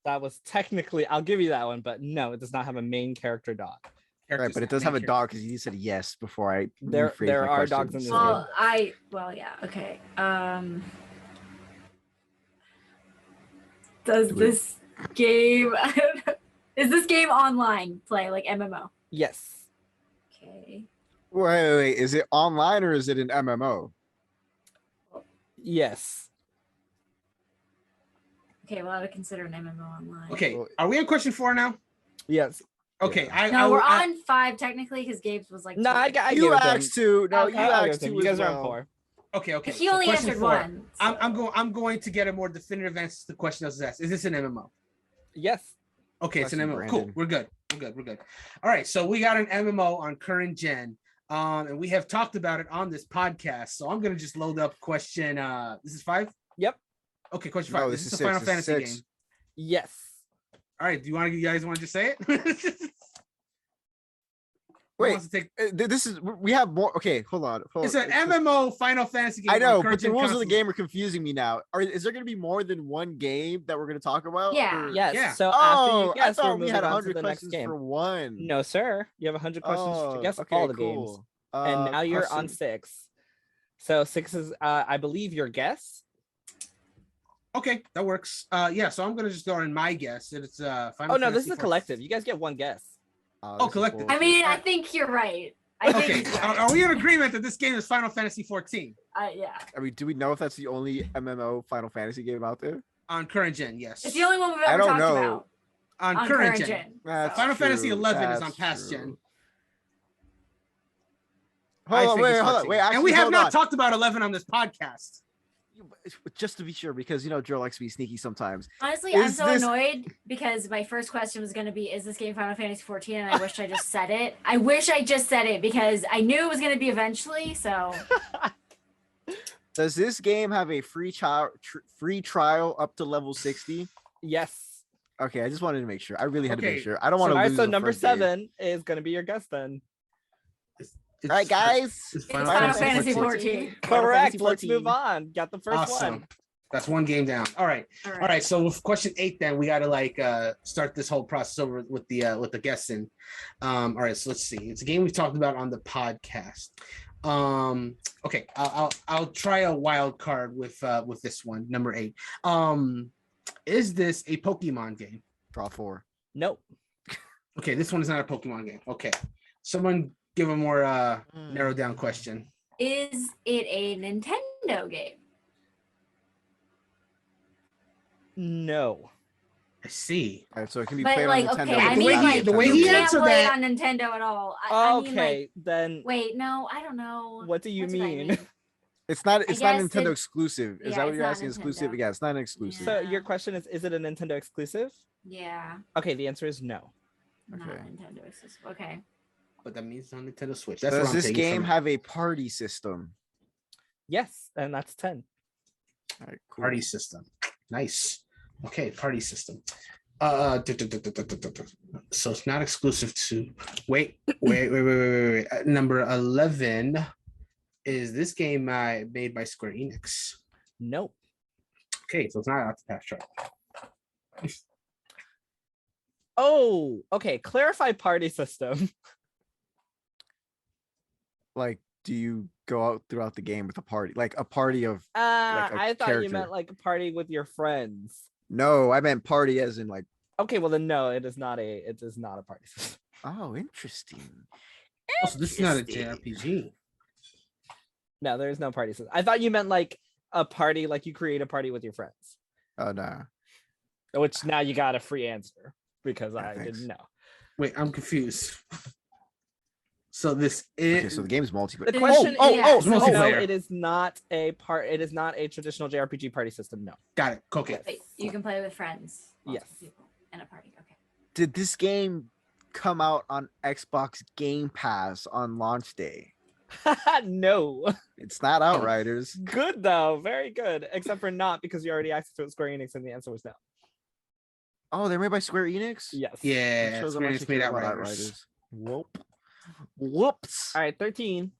That was technically, I'll give you that one, but no, it does not have a main character dog. Right, but it does have a dog because you said yes before I. There rephrased my are question. dogs in this So- game. Yeah, okay. Does this game is this game online play like MMO? Yes. Okay. Wait. Is it online or is it an MMO? Yes. Okay, well I would consider an MMO online. Okay. Are we on question 4 now? Yes. Okay. No, we're on 5 technically because Gabe's was like No, I 2. got You gave it to him. asked two. No, Okay. you I'll give asked it to him. two. You guys as are on well. 4. Okay. He only question answered 4. 1. so- I'm going to get a more definitive answer to the question that was asked. Is this an MMO? Yes. Okay, it's an Question, MMO. Cool. Brandon. We're good. All right. So we got an MMO on current gen. And we have talked about it on this podcast. So I'm gonna just load up question. This is 5? Yep. Okay, question 5. No, this this is is a Final 6. This is Fantasy 6. game. Yes. All right. You guys want to just say it? Who Wait, wants to take- this is we have more. Okay, hold on. It's an MMO Final Fantasy game. I know, on but current the gen rules of the consoles. game are confusing me now. Is there going to be more than one game that we're going to talk about? Yeah. or- Yes. Yeah. So after Oh, you I guess, we're thought we moving had on to 100 the next questions game. for one. No, sir. You have 100 questions to guess okay, all the games. cool. And now you're on question- 6. So 6 is, I believe, your guess. Okay, that works. Yeah. So I'm gonna just go on my guess. It's Final Oh, no, this Fantasy is a collective. You guys get one guess. Oh, Oh, this is collective. I bullshit. mean, I think you're right. I think Okay. he's right. Are we in agreement that this game is Final Fantasy 14 Yeah. I mean, do we know if that's the only MMO Final Fantasy game out there? on current gen? Yes. It's the only one we've I ever don't talked know. about on current gen. That's Final Fantasy true, 11 is on that's past true. gen. Hold I on, think wait, it's hold on, 14. wait. Actually, and we have hold not on. talked about 11 on this podcast. Just to be sure, because Joe likes to be sneaky sometimes. Honestly, I'm Is so this- annoyed because my first question was going to be, is this game Final Fantasy 14? And I wish I just said it. I wish I just said it because I knew it was going to be eventually. So Does this game have a free trial up to level 60? Yes. Okay, I just wanted to make sure. I really had to Okay, make sure. I don't want All to right, lose. so the number first game. 7 is going to be your guess then. It's, All right, guys. It's it's Final, Final Fantasy Fantasy 14. 14. Final Correct. Fantasy Let's 14. move on. Got the first Awesome. one. That's one game down. All right. All right. So with question 8, then we got to start this whole process over with the guessing. All right. So let's see. It's a game we've talked about on the podcast. Okay. I'll try a wild card with this one, number 8. Is this a Pokemon game? Draw 4. Nope. Okay, this one is not a Pokemon game. Okay. Someone give a more narrowed down question. Is it a Nintendo game? No. I see. All right, so it can be But played like, on Nintendo. okay, but I it's mean, not like, the way Nintendo. he you can't answered play it that- on Nintendo at all. I mean, Okay, like, then wait, no, I don't know. what do you What did I mean? It's not. It's not guess Nintendo it- exclusive. Is yeah, that what it's you're not asking? Exclusive? Nintendo. Yeah, it's not an exclusive. So Yeah. your question is it a Nintendo exclusive? Yeah, Okay, the answer is no. not Okay. Nintendo exclusive. Okay. But that means on Nintendo Switch. That's what Does I'm this taking game from it. have a party system? Yes, and that's 10. All right, cool. Party system. Nice. Okay, party system. So it's not exclusive to. Wait. Number 11. Is this game made by Square Enix? Nope. Okay, so it's not Octopath Traveler. Oh, okay. Clarify party system. Like, do you go out throughout the game with a party, like a party of? I thought you character. meant like a party with your friends. No, I meant party as in like. Okay, well then no, it is not a party system. Oh, interesting. Also, this is not a JRPG. No, there is no party system. I thought you meant like a party, like you create a party with your friends. Oh no. Which now you got a free answer because I thanks. didn't know. Wait, I'm confused. So this Okay, is so the game is multiplayer. The question it's is, no, multiplayer. it is not a traditional JRPG party system. No. Got it. Okay. Wait, you can play with friends. Yes. People in a party. Okay. Did this game come out on Xbox Game Pass on launch day? No. It's not Outriders. Good though, very good. Except for not because you already asked if it was Square Enix, and the answer was no. Oh, they're made by Square Enix? Yes. Yeah, Shows Square how much Enix you made care about Outriders. Whoop. Whoops. All right, 13.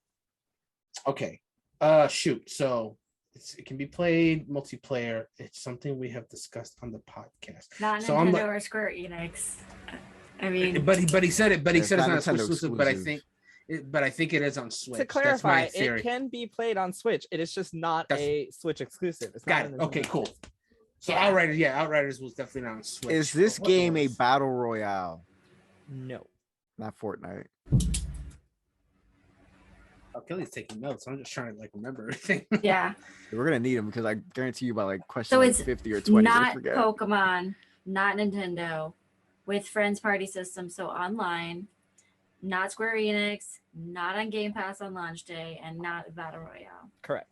Okay. Shoot. So it can be played multiplayer. It's something we have discussed on the podcast. Not So Nintendo or Square Enix. I mean, But he said it. But he It's said it's not not Switch Nintendo exclusive. But I think it is on Switch. To That's my clarify, theory. it can be played on Switch. It is just not a Switch exclusive. It's Got not it. a Okay, Nintendo cool. exclusive. So Yeah. Outriders was definitely not on Switch. Is this But what game a was- battle royale? No. Not Fortnite. Oh, Kelly's taking notes. I'm just trying to like remember everything. yeah. We're gonna need them because I guarantee you by like question So like it's 50 or 20. we'll Not forget. Pokemon, not Nintendo, with friends party system, so online, not Square Enix, not on Game Pass on launch day, and not Battle Royale. Correct.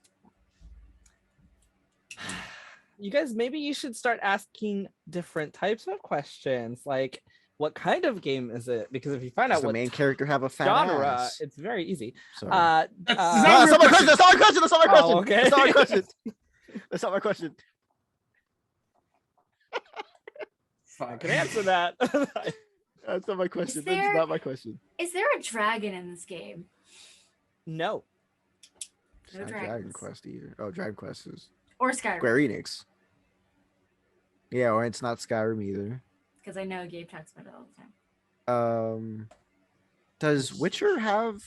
You guys, maybe you should start asking different types of questions, like what kind of game is it? Because if you find Does out the what main character have a fat genre, ass? it's very easy. Sorry. Uh, That's No, not that's your not my question. question. That's not my question. That's not my question. Oh, okay. That's not my question. That's not my question. I Fine. can answer that. That's not my question. there- That's not my question. Is there a dragon in this game? No. It's No not Dragon dragons. Quest either. Oh, Dragon Quest is Or Skyrim? Square Enix. Yeah, or it's not Skyrim either. Because I know Gabe talks about it all the time. Does Witcher have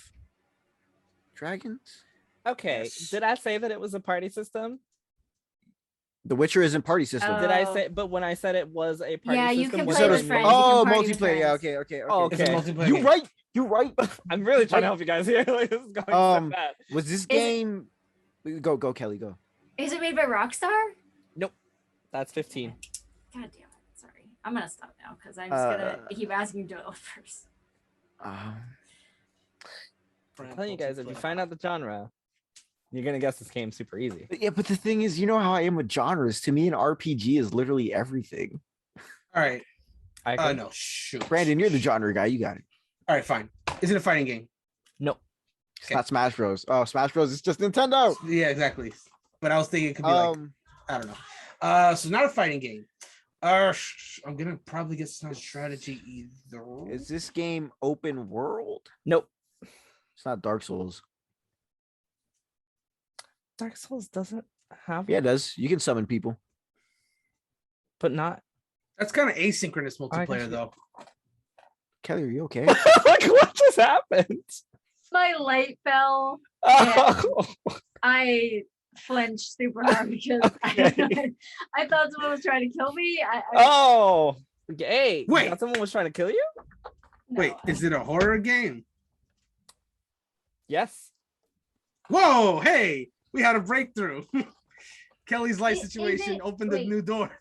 dragons? Okay. Yes. Did I say that it was a party system? The Witcher isn't party system. Did I Oh. say? But when I said it was a party Yeah, you system, can what play did I with mean? friends. You Oh, can party with multiplayer. Yeah, friends. okay, okay, okay. Oh, It's a okay. multiplayer You're game. right. You're right. I'm really trying to help you guys here. Like, this is going so bad. Was this it- game? Go, Kelly, go. Is it made by Rockstar? That's 15. God damn it. Sorry. I'm going to stop now because I'm just going to keep asking Doyle first. I'm telling you guys, if you find out the genre, you're gonna guess this game super easy. Yeah, but the thing is, you know how I am with genres. To me, an RPG is literally everything. All right. I agree. No, shoot. Brandon, you're the genre guy. You got it. All right, fine. Is it a fighting game? No. It's not Smash Bros. Oh, Smash Bros. Is just Nintendo. Yeah, exactly. But I was thinking it could be like I don't know. So not a fighting game. I'm gonna probably get some strategy either. Is this game open world? Nope. It's not Dark Souls. Dark Souls doesn't have, Yeah, it does. You can summon people. but not. That's kind of asynchronous I can multiplayer see- though. Kelly, are you okay? Like, what just happened? My light fell. Oh, I flinched super hard because Okay. I thought someone was trying to kill me. oh. Hey, you Wait. thought someone was trying to kill you? No. Wait, is it a horror game? Yes. Whoa, hey, we had a breakthrough. Kelly's life Is situation it- opened the wait. new doors.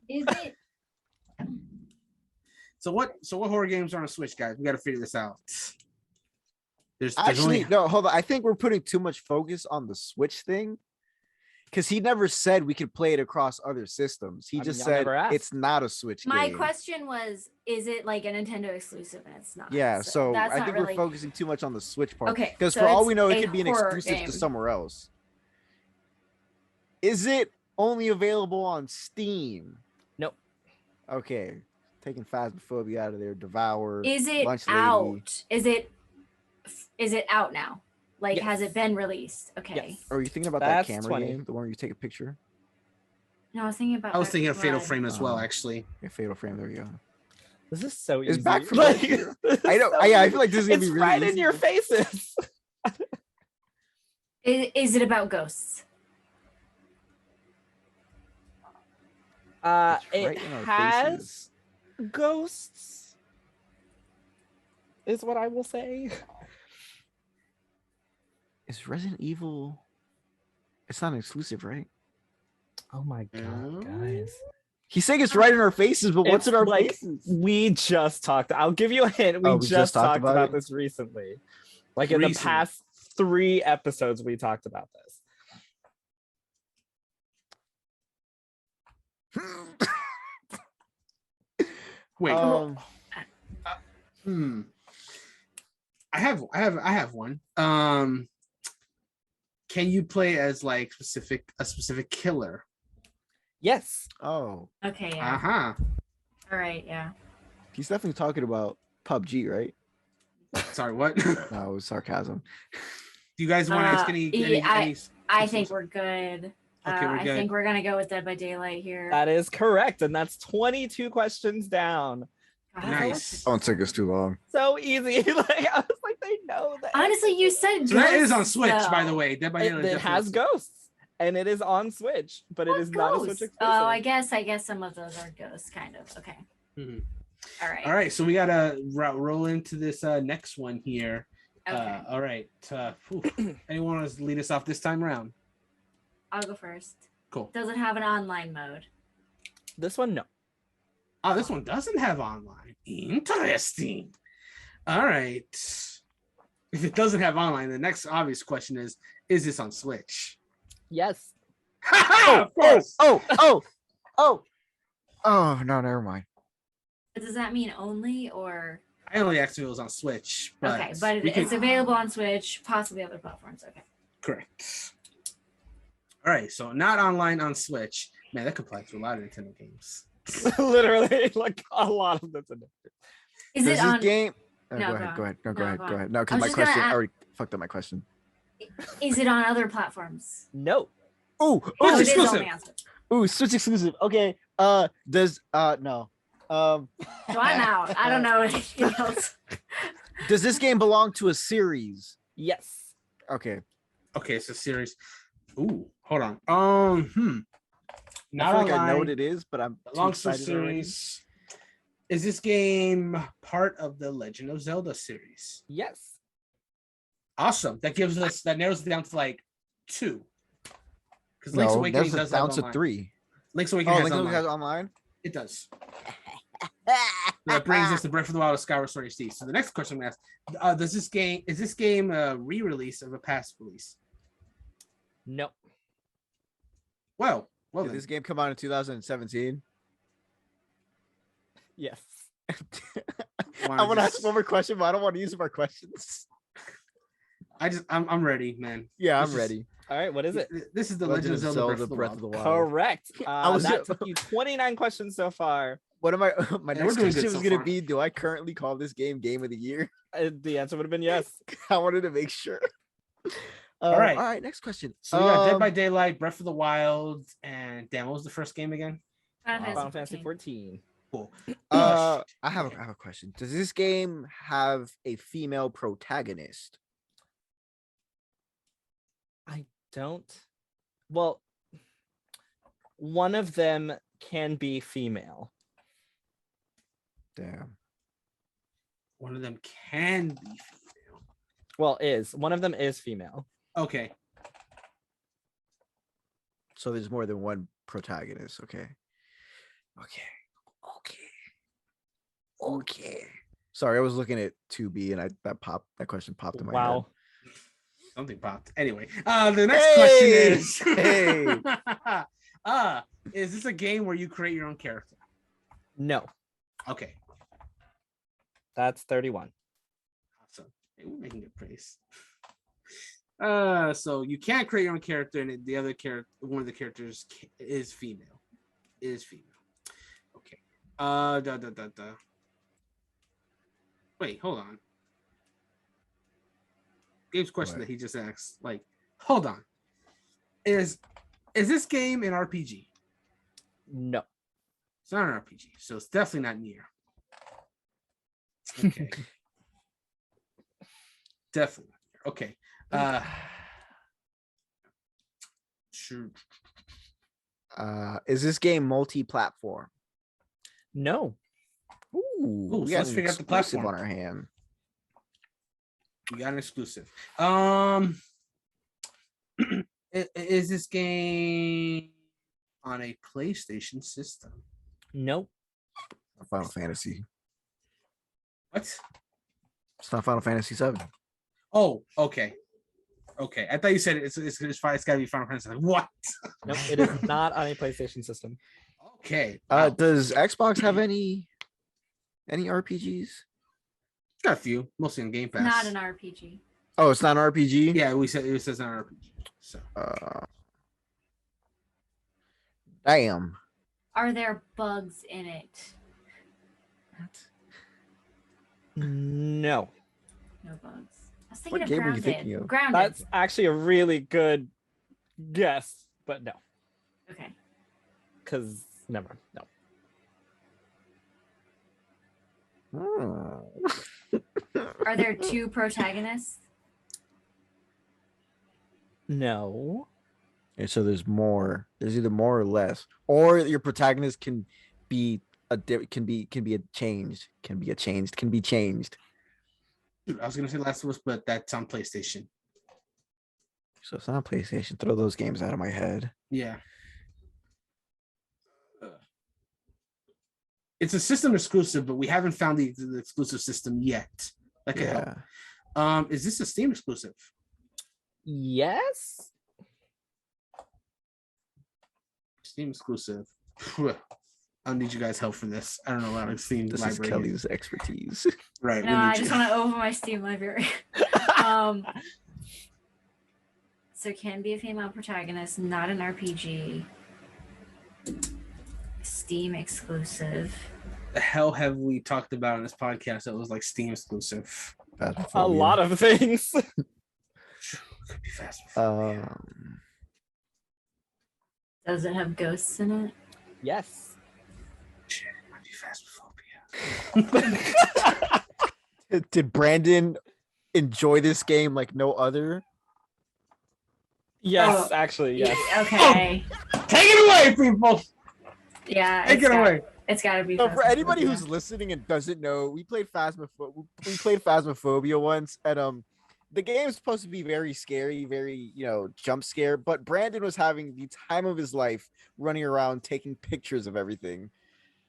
Is it? So what horror games are on Switch, guys? We got to figure this out. There's Actually, only no, hold on. I think we're putting too much focus on the Switch thing. Because he never said we could play it across other systems. He I mean, just y'all said never asked. it's not a Switch My game. question was, is it like a Nintendo exclusive? And it's not. Yeah, so that's I not think really... we're focusing too much on the Switch part. Okay, Because so for all it's we know, it a could be an horror exclusive game. to somewhere else. Is it only available on Steam? Nope. Okay. Taking Phasmophobia out of there. Devour. Is it Lunch Lady. out? Is it out now? Like, has Yes. it been released? Okay. Yes. Are you thinking about That's that camera 20. game? The one where you take a picture? No, I was thinking about. I was thinking of Fatal Blood. Frame as well, actually. Yeah, Fatal Frame. There we go. This is so easy. It's back from like, I know. Yeah, I feel like this is gonna it's be really right in easy. your faces. Is it about ghosts? It's It right in our has faces. ghosts, is what I will say. Is Resident Evil? It's not an exclusive, right? Oh my god, guys. He's saying it's right in our faces, but what's It's in our like, faces? We just talked. I'll give you a hint. We, just talked about this recently. Like in the past 3 episodes, we talked about this. Wait. I have one. Can you play as like a specific killer? Yes. Oh, Okay. Yeah. Uh-huh. All right. Yeah. he's definitely talking about PUBG, right? Sorry, what? No, it was sarcasm. Do you guys want to ask any I think we're good. Okay, we're good. I think we're gonna go with Dead by Daylight here. That is correct. And that's 22 questions down. God, Nice. Don't take us too long. So easy. Like I was like, they know that. Honestly, you said So that is on ghosts, Switch, by though. the way. Dead by Daylight It has ghosts. And it is on Switch, but What it is not a Switch ghosts? exclusive. Oh, I guess some of those are ghosts, kind of. Okay. Mhm. All right. All right, so we gotta roll into this next one here. Okay. All right. Anyone want to lead us off this time around? I'll go first. Cool. Does it have an online mode? This one, no. Oh, this one doesn't have online. Interesting. All right. If it doesn't have online, the next obvious question is this on Switch? Yes. Of course. Oh, no, never mind. But does that mean only or? I only asked if it was on Switch. But Okay, but we it's could- available on Switch, possibly other platforms. Okay. Correct. All right, so not online on Switch. Man, that could apply to a lot of Nintendo games. Literally, like a lot of this. Is Does it this on? game? No, go go ahead. on. Go ahead. No, go No, ahead. go Go on. ahead. No, I because was my just gonna question I ask- already fucked up my question. Is it on other platforms? No. Oh, Switch Oh, it is exclusive. only on Switch. Switch exclusive. Okay. Does no. So I'm out. I don't know anything else. Does this game belong to a series? Yes. Okay. Okay, it's a series. Ooh, hold on. I Not feel like online. I know what it is, but I'm too Belongs to a excited already. series. Is this game part of the Legend of Zelda series? Yes. Awesome. That narrows it down to like 2. Because Link's No, Awakening that's does down have to online. 3. Link's Oh, Awakening has Link online. has online. It does. That brings us to Breath of the Wild, Skyward Sword HD. So the next question I'm gonna ask: is this game a re-release of a past release? No. Well, Did then. this game come out in 2017? Yes. I want to ask one more question, but I don't want to use more questions. I'm ready, man. Yeah, This I'm is- ready. All right. What is it? This is the Legend of Zelda Breath of the Wild. Correct. was- That took you 29 questions so far. What am I? My Yeah, next we're doing question good was so gonna far. be: do I currently call this game of the year? The answer would have been yes. I wanted to make sure. All right. All right. Next question. So we got Dead by Daylight, Breath of the Wild, and damn, what was the first game again? Final Fantasy 14. Cool. I have a question. Does this game have a female protagonist? I don't. Well, one of them can be female. Damn. One of them can be female. Well, one of them is female. Okay. So there's more than one protagonist. Okay. Sorry, I was looking at 2B and that question popped in my head. Wow. Something popped. Anyway, the next question is: Hey! is this a game where you create your own character? No, Okay. that's 31. Awesome. Hey, we're making good praise. So you can't create your own character, and the other character, one of the characters is female. Okay. Wait, hold on. Gabe's question What? that he just asked, like, hold on. Is this game an RPG? No. It's not an RPG, so it's definitely not near. Okay. Definitely. Okay. Sure. Is this game multi-platform? No. Ooh, so we got let's an figure out the exclusive platform. on our hand. We got an exclusive. Is this game on a PlayStation system? Nope. Final Fantasy. What? It's not Final Fantasy 7. Oh, okay. Okay. I thought you said it's gotta be Final Fantasy. Like, what? Nope. It is not on a PlayStation system. Okay. Wow. Does Xbox have any RPGs? Got a few, mostly in Game Pass. Not an RPG. Oh, it's not an RPG? Yeah, we said it says not an RPG. So damn. Are there bugs in it? No. No bugs. I was thinking What of game were you Grounded. thinking of? Grounded. That's actually a really good guess, but no. Okay. Because never. No. Are there two protagonists? No. And so there's more. There's either more or less, or your protagonist can be changed. Dude, I was gonna say Last of Us, but that's on PlayStation. So it's not PlayStation. Throw those games out of my head. Yeah. It's a system exclusive, but we haven't found the exclusive system yet. That could help. Is this a Steam exclusive? Yes. Steam exclusive. I'll need you guys' help for this. I don't know what I've seen. This is Kelly's expertise. Right. No, I just want to open my Steam library. So can be a female protagonist, not an RPG. Steam exclusive. The hell have we talked about in this podcast that was like Steam exclusive? A lot of things. Could be fast. Does it have ghosts in it? Yes. Shit, it might be phasmophobia. Did Brandon enjoy this game like no other? Yes, actually, yes. Okay. Take it away, people. Yeah. Take it away. It's got to be. So for anybody Phasmophobia. who's listening and doesn't know, we played Phasmophobia once, and the game is supposed to be very scary, very jump scare. But Brandon was having the time of his life running around taking pictures of everything.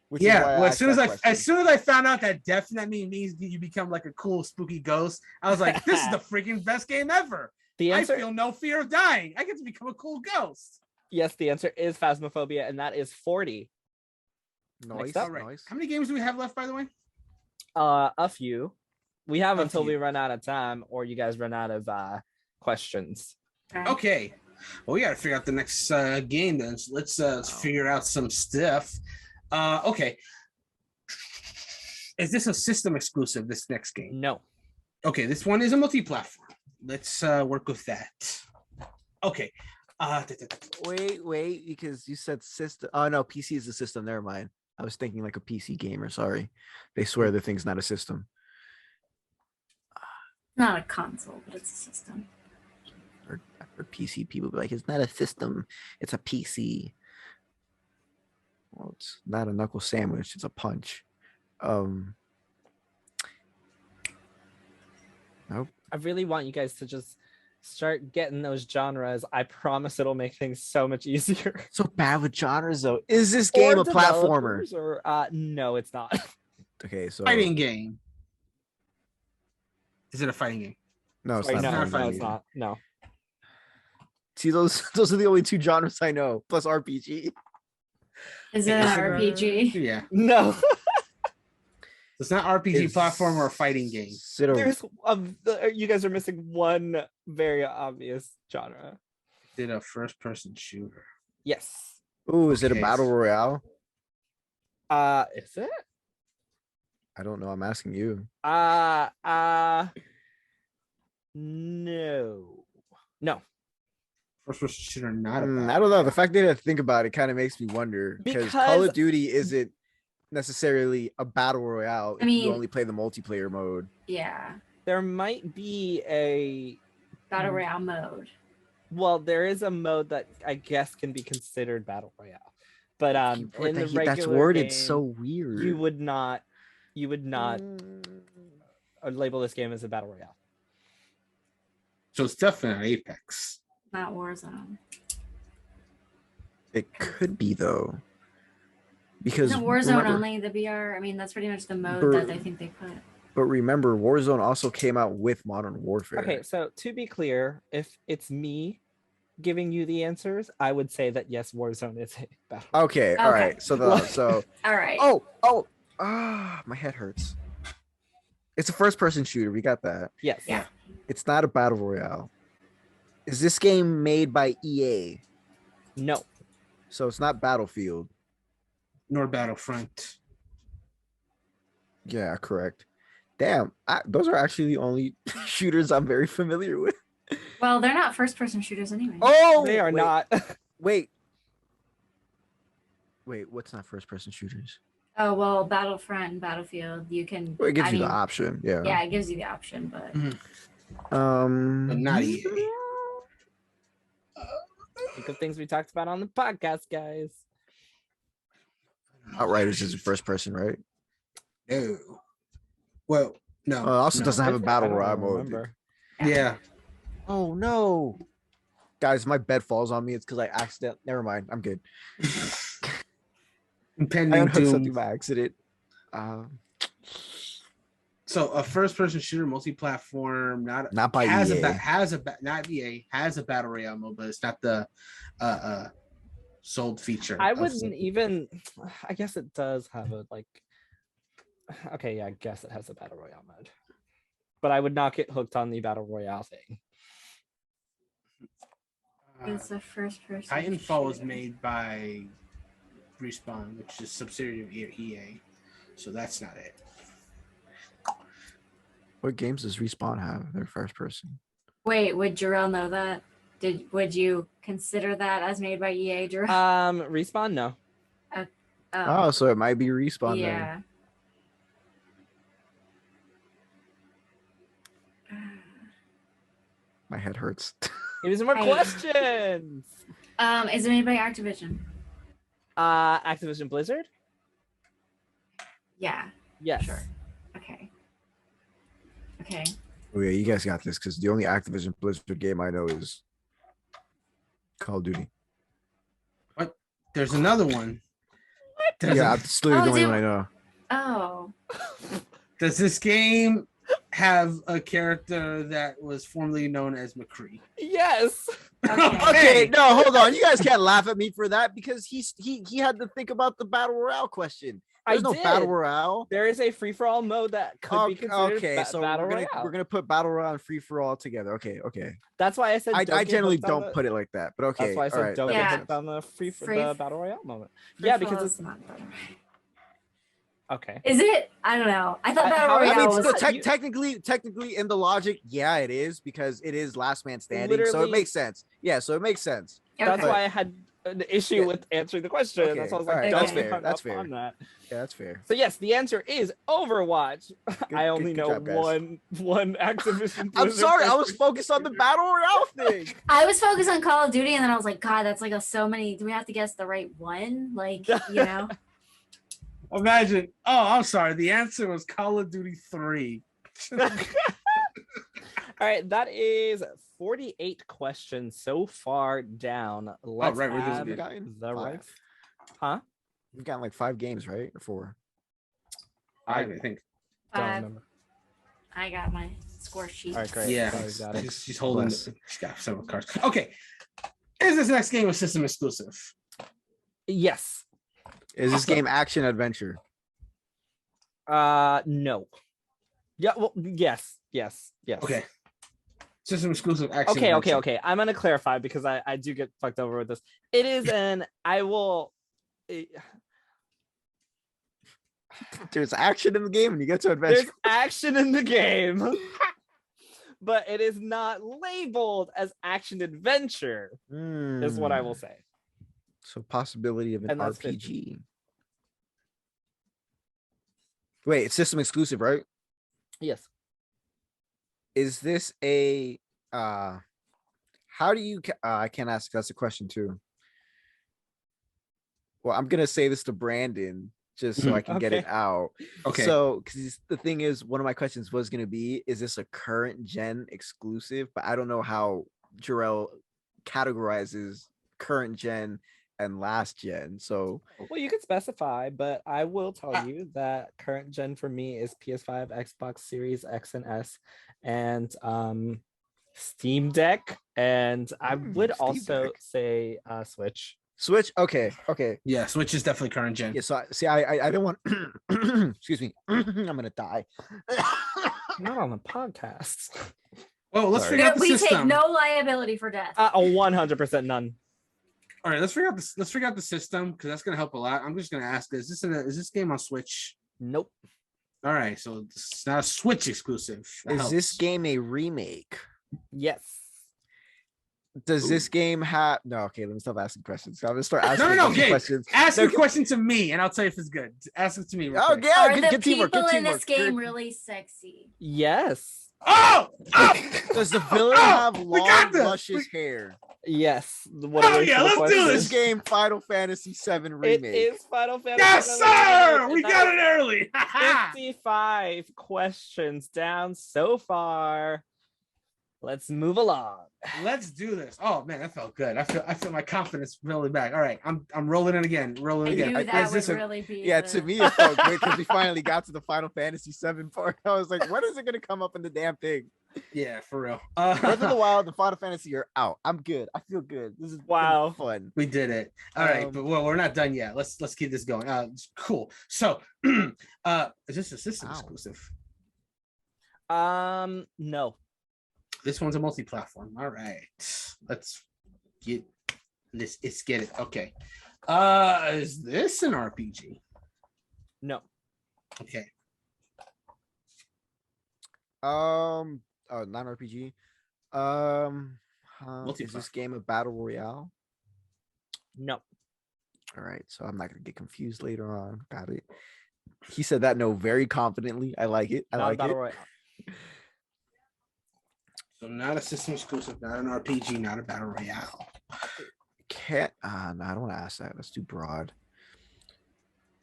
Which is why Well, as soon as question. I found out that definitely means you become like a cool spooky ghost, I was like, this is the freaking best game ever. The answer, I feel no fear of dying. I get to become a cool ghost. yes, the answer is Phasmophobia, and that is 40. Nice, up. All right. nice. How many games do we have left, by the way? A few. We have A until few. we run out of time, or you guys run out of questions. Okay. Well, we got to figure out the next game then. So let's figure out some stuff. Okay. Is this a system exclusive, this next game? No. Okay, this one is a multi-platform. Let's work with that. Okay. Wait, because you said system. Oh no, PC is the system. Never mind. I was thinking like a PC gamer. Sorry, they swear the thing's not a system. Not a console, but it's a system. Or PC people be like, it's not a system. It's a PC. Well, it's not a knuckle sandwich. It's a punch. Nope. I really want you guys to just start getting those genres. I promise it'll make things so much easier. So bad with genres though. Is this game Or a platformer? developers, Or no, it's not. Okay, so Fighting game. Is it a fighting game? no, it's Wait, not. no, a fighting no, game. it's not. No. See, those are the only two genres I know, plus RPG. Is it an Is it a- RPG? Yeah. No. It's not RPG Is platform or a fighting game. Sit over- There's you guys are missing one very obvious genre. Did a first-person shooter. Yes. Ooh, is it a Okay. battle royale? Is it? I don't know. I'm asking you. No. No. First-person shooter, not a I don't know. The fact that I think about it kind of makes me wonder because Call of Duty isn't necessarily a battle royale if you only play the multiplayer mode. Yeah. There might be a battle royale mode. Well, there is a mode that I guess can be considered battle royale, but in the regular that's worded game, so weird. You would not label this game as a battle royale. So it's definitely Apex. Not Warzone. It could be though, because Warzone only the BR. I mean, that's pretty much the mode that I think they put. But remember, Warzone also came out with Modern Warfare. Okay, so to be clear, if it's me giving you the answers, I would say that yes, Warzone is a battle. Okay, all right. So all right. My head hurts. It's a first-person shooter. We got that. Yes. Yeah. It's not a battle royale. Is this game made by EA? No. So it's not Battlefield. Nor Battlefront. Yeah, correct. Damn, those are actually the only shooters I'm very familiar with. Well, they're not first-person shooters anyway. Oh, they are not. Wait, what's not first-person shooters? Oh, well, Battlefront and Battlefield, you can... Well, it gives you the option, yeah. Yeah, it gives you the option, but... But not EA. Think of things we talked about on the podcast, guys. Outriders is a first-person, right? No. Well, no. It also doesn't have a battle royale mode. Yeah. Oh, no. Guys, my bed falls on me. It's because I accidentally... Never mind. I'm good. Impending I unhooked doom. something by accident. So a first-person shooter, multi-platform, not by has EA. Not EA has a battle royale mode, but it's not the sold feature. I wouldn't even. I guess it does have a like. Okay, yeah, I guess it has a battle royale mode, but I would not get hooked on the battle royale thing. It's a first-person Titanfall was shooter. made by Respawn, which is a subsidiary of EA, so that's not it. What games does Respawn have? They're first person. Wait, would Jarrell know that? Would you consider that as made by EA, Jarrell? Respawn, no. Oh, so it might be Respawn yeah. then. My head hurts. Give me some more questions. Is it made by Activision? Activision Blizzard? Yeah. Yes. Sure. Okay. Oh yeah, you guys got this because the only Activision Blizzard game I know is Call of Duty. What? There's another one. Yeah, it's literally the only one I know. Oh. Does this game have a character that was formerly known as McCree? Yes. Okay, no, hold on. You guys can't laugh at me for that because he had to think about the battle royale question. There's no battle royale. There is a free-for-all mode that could be considered so battle royale. we're gonna put battle royale and free for all together. Okay. That's why I said I generally don't put it like that, but okay. That's why I said don't Yeah. get hooked on the the battle royale moment. Yeah, because it's not battle royale. Okay. Is it? I don't know. I thought battle how- royale I mean, was. so technically in the logic, yeah, it is because it is last man standing, so it Literally- makes sense. Yeah, so it makes sense. That's Okay. why I had an issue with answering the question. Okay, That's why I was all like, right, don't that's get fair, hung that's up fair. on that. Yeah, that's fair. So yes, the answer is Overwatch. I only good know job, guys. one Activision. I'm Blizzard sorry, I was first-person focused on the shooter. battle royale thing. I was focused on Call of Duty, and then I was like, God, that's like so many. Do we have to guess the right one? Like, you know. Imagine. Oh, I'm sorry. The answer was Call of Duty 3. All right, that is 48 questions so far down. Let's right, we're doing add good. the right. Five. Huh? We've got like 5 games, right? Or 4. I think. Don't 5. remember. I got my score sheet. All right, great. Yeah. So we got it. She's holding. Bless. She's got several cards. Okay. Is this next game a system exclusive? Yes. Is this game action adventure? No. Yeah. Well, yes. Okay. System exclusive action. adventure. Okay. I'm gonna clarify because I do get fucked over with this. It is There's action in the game and you get to adventure. There's action in the game. but it is not labeled as action adventure, is what I will say. So possibility of an And that's RPG. 50. Wait, it's system exclusive, right? Yes. Is this a how do you I can't ask, that's a question too. Well, I'm gonna say this to Brandon just so I can get it out. Okay. So, because the thing is, one of my questions was gonna be, is this a current gen exclusive? But I don't know how Jarrell categorizes current gen and last gen. So, well, you could specify, but I will tell you that current gen for me is PS5, Xbox Series X and S, and Steam Deck, and I would Steam also Deck. say Switch. Switch. Okay. Yeah, Switch is definitely current gen. Yeah. So see, I don't want. Excuse me. I'm gonna die. Not on the podcast. Well, let's Sorry. figure out the We take system. no liability for death. 100% none. All right, let's figure out the system because that's gonna help a lot. I'm just gonna ask: is this game on Switch? Nope. All right, so it's not a Switch exclusive. That Is helps. this game a remake? Yes. Does this game have no? Okay, let me stop asking questions. I'm gonna start asking No, Gabe. questions. Ask No, a question to me, and I'll tell you if it's good. Ask it to me. Real Oh quick. yeah, Are the good teamwork. people Good in teamwork. this game Good- really sexy? Yes. Oh! Does the villain have we got long, this. luscious hair? Yes. What Oh, a waste yeah, of a let's do question. Is this. this game Final Fantasy VII remake? It is Final Fantasy. Yes, VII sir. Remake, We and got that it early. is 55 questions down so far. Let's move along. Let's do this. Oh man, that felt good. I feel my confidence really back. All right, I'm rolling it again. Rolling I it again. knew Is that would this a- really be. Yeah, the... to me it felt good because we finally got to the Final Fantasy VII part. I was like, when is it gonna come up in the damn thing? Yeah, for real. Breath of the Wild and Final Fantasy are out. I'm good. I feel good. This is Wow. fun. We did it. All right, but well, we're not done yet. Let's keep this going. Cool. So, is this a system exclusive? No. This one's a multi-platform. All right, let's get this. Let's get it. Okay. Is this an RPG? No. Okay. Non-RPG. Is this game a battle royale? No. All right, so I'm not gonna get confused later on about it. He said that no very confidently. I like it. I Not like battle it. royale. So not a system exclusive, not an RPG, not a battle royale. Can't. No, I don't want to ask that. That's too broad.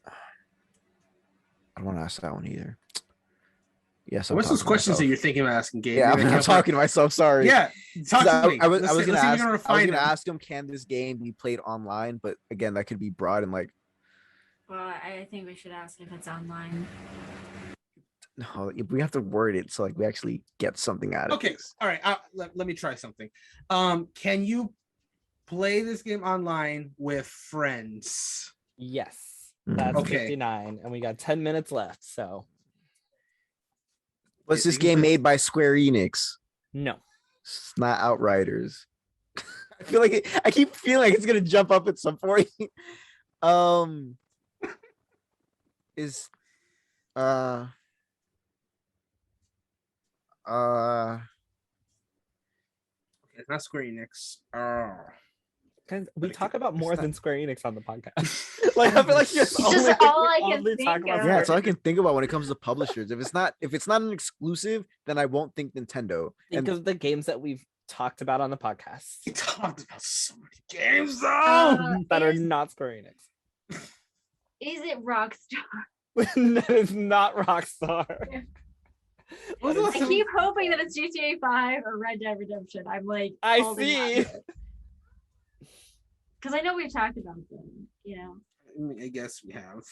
I don't want to ask that one either. Yes. What's those questions that you're thinking of asking, Gabe? Yeah, Maybe I I'm can't- talking to myself. Sorry. Yeah, talk to me. I was Let's see gonna if we ask. can I was refine gonna it. ask him, can this game be played online? But again, that could be broad and like. Well, I think we should ask if it's online. No, we have to word it so like we actually get something out of Okay, this. all right. Let me try something. Can you play this game online with friends? Yes. That's Okay. 59, and we got 10 minutes left. So Was this game made by Square Enix? no. It's not Outriders. I feel like I keep feeling like it's gonna jump up at some point. Is It's not Square Enix. Guys, we talk about it's more not- than Square Enix on the podcast. Like I feel like you're It's just all I can think of. yeah, that's all I can think about when it comes to publishers. If it's not an exclusive, then I won't think Nintendo. Think And of the games that we've talked about on the podcast We talked about so many games though. that are Is not Square Enix. it Rockstar? That is not Rockstar. What was the last I time- keep hoping that it's GTA 5 or Red Dead Redemption. I'm like, I holding see. because I know we've talked about them. You know, I guess we have.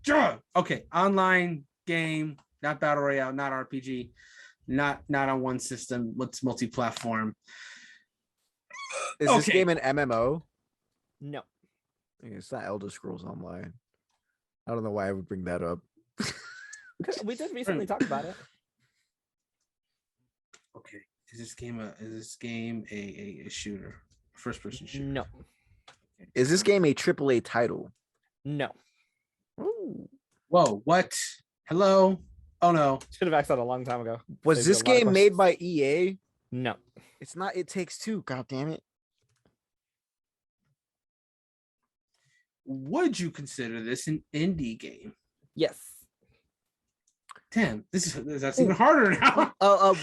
Sure. Okay, online game, not battle royale, not RPG, not on one system. What's multi-platform? is this Okay. game an MMO? No. It's not Elder Scrolls Online. I don't know why I would bring that up. We did recently talk about it. Okay, is this game a shooter, first person shooter? No. Is this game a AAA title? No. Ooh. Whoa, what? Hello. Oh no. Should have asked that a long time ago. Was Saved you this a lot of game made questions. by EA? No. It's not. It Takes Two. God damn it. Would you consider this an indie game? Yes. Damn, that's even harder now.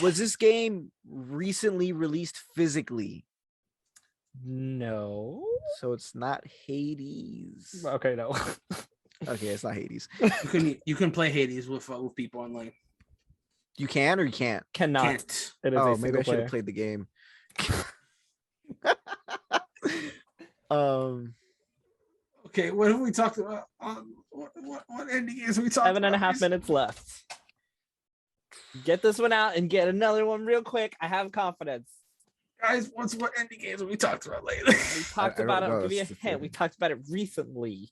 Was this game recently released physically? No. So it's not Hades. Okay, no. Okay, it's not Hades. You can play Hades with people online. You can or you can't? Cannot. Can't. It is Oh, a maybe I single should have player. played the game. Okay, what have we talked about? What indie games have we talked about? 7.5 minutes left. Get this one out and get another one real quick. I have confidence. Guys, what indie games have we talked about lately? We talked I about don't it. I'll know. give you a It's the hint. thing. We talked about it recently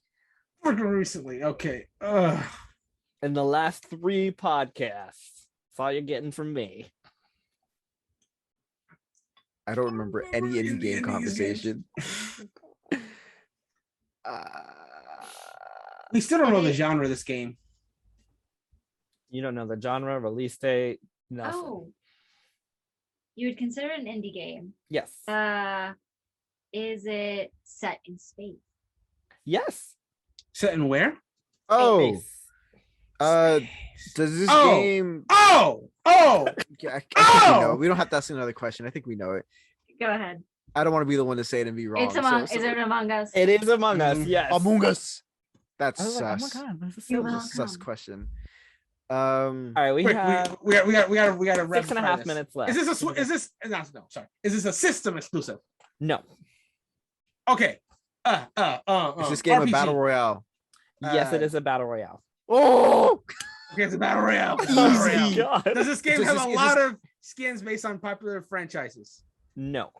Working recently. Okay. in the last 3 podcasts. That's all you're getting from me. I don't remember any indie Indie game games. conversation. We still don't know the genre of this game. You don't know the genre, release date, nothing. Oh, you would consider it an indie game. Yes. Is it set in space? Yes. Set in where? Oh, Space. does this Oh. game? Oh! Yeah, I think we know. We don't have to ask another question. I think we know it. Go ahead. I don't want to be the one to say it and be wrong. It's Among. Is it Among Us? It is Among Us, Mhm. yes. Among Us? That's I was like, sus. oh my God, this is You're so welcome. Sus question. All right, we Wait, have we gotta 6.5 minutes left. Is this no, sorry. Is this a system exclusive? No. Okay. Is this game a RPG. battle royale? Yes, it is a battle royale. Oh, Okay, it's a battle royale. It's a Easy. battle royale. God. Does this game Does have this- a is lot of skins based on popular franchises? No.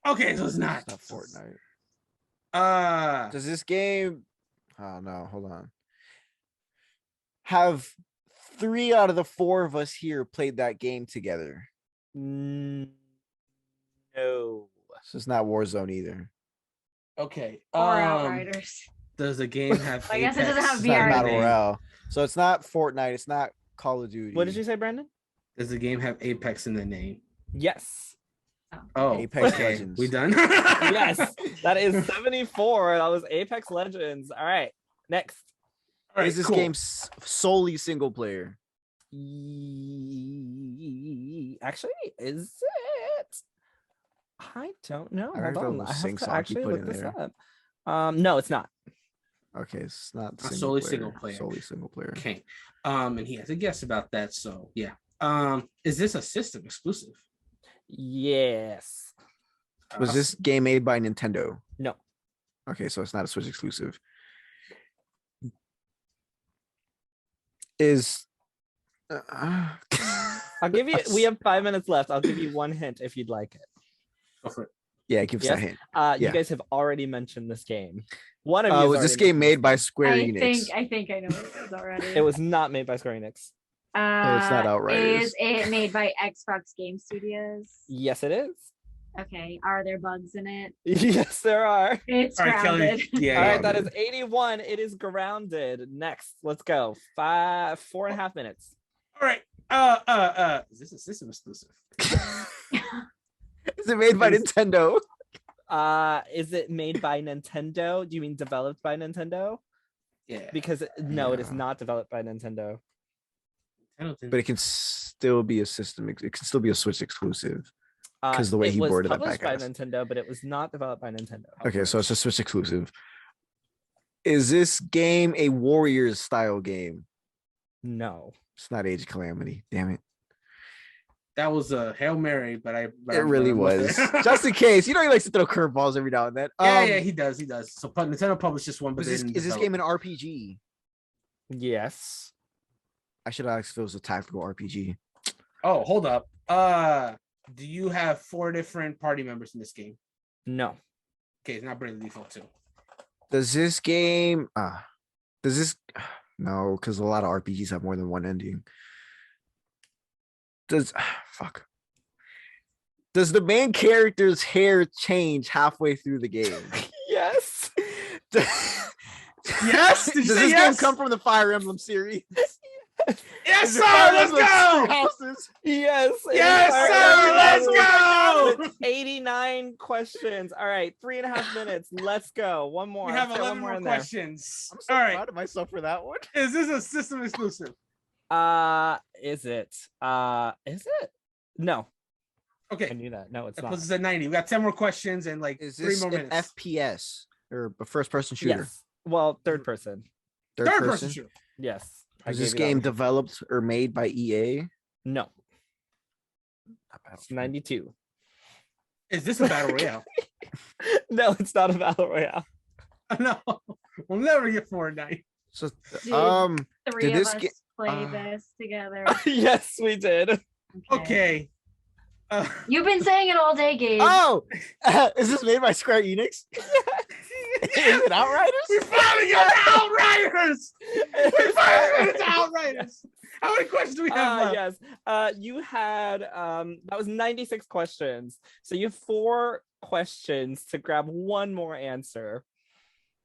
Okay, so it's not. it's not Fortnite. Uh, Does this game? Oh no, hold on. Have 3 out of the 4 of us here played that game together? No. So it's not Warzone either. okay. Or Outriders. Does the game have? I guess it doesn't Apex have It's not VR. Battle name? Royale. So it's not Fortnite. It's not Call of Duty. What did you say, Brandon? Does the game have Apex in the name? Yes. Oh, Apex okay. Legends. We done? Yes. That is 74. That was Apex Legends. All right. Next. All right, Is this cool. game solely single player? Actually, is it? I don't know. I heard Hold on. it was I have Sing to Song you actually put look in this there. up. No, it's not. Okay, it's not solely single player. Solely single player. Okay. And he has a guess about that. So yeah. Is this a system exclusive? Yes. Was this game made by Nintendo? No. Okay, so it's not a Switch exclusive. Is I'll give you. We have 5 minutes left. I'll give you one hint if you'd like it. Go for it. yeah, give us Yes. a hint. You Yeah. guys have already mentioned this game. One of you. has Was this already game mentioned made by this Square I Enix? think I know what it is already. game. It was not made by Square Enix. it's not Outriders. Is it made by Xbox Game Studios? Yes, it is. Okay. Are there bugs in it? Yes, there are. It's All right, grounded. Kelly. Yeah. All yeah. right, that is 81. It is grounded. Next, let's go. 4.5 minutes. All right. Is this a system exclusive? Is it made by Nintendo? Is it made by Nintendo? Do you mean developed by Nintendo? Yeah. Because no, it is Yeah. not developed by Nintendo. I don't think. But it can still be a system. It can still be a Switch exclusive. 'Cause the way it he was boarded that published by back ass. Nintendo, but it was not developed by Nintendo. Okay, so it's a Switch exclusive. Is this game a Warriors style game? No. It's not Age of Calamity. Damn it. That was a Hail Mary, but It really was. Just in case. You know he likes to throw curveballs every now and then. yeah, he does. He does. So Nintendo published just one, but Is they this didn't game an develop. RPG? Yes. I should have asked if it was a tactical RPG. Oh, hold up. Do you have 4 different party members in this game? No. Okay, it's not Bravely Default 2. Does this game no, because a lot of RPGs have more than one ending. Does the main character's hair change halfway through the game? Yes. Yes? Did you Does say this yes? game come from the Fire Emblem series? Yes, sir. Let's go. Houses. Yes. Yes, sir. Let's go. With 89 questions. All right, 3.5 minutes. Let's go. One more. We have Let's get 11 more in there. questions. I'm so All proud right. of myself for that one. Is this a system exclusive? Is it? Is it? No. I Okay. knew that. No, it's That not. puts us at 90. We got 10 more questions and like Is 3 this more an minutes. FPS or a first-person shooter? Yes. Well, third person. Third person. shooter. Yes. I Is gave this you that game one. developed or made by EA? No. It's 92. Is this a battle royale? No, it's not a battle royale. No, we'll never get Fortnite. So, Dude, Three did of this us get- play this together. Yes, we did. Okay. You've been saying it all day, Gabe. oh, is this made by Square Enix? Is it Outriders? We finally got the Outriders. We finally got the Outriders. How many questions do we have left? Yes. You had that was 96 questions. So you have 4 questions to grab one more answer.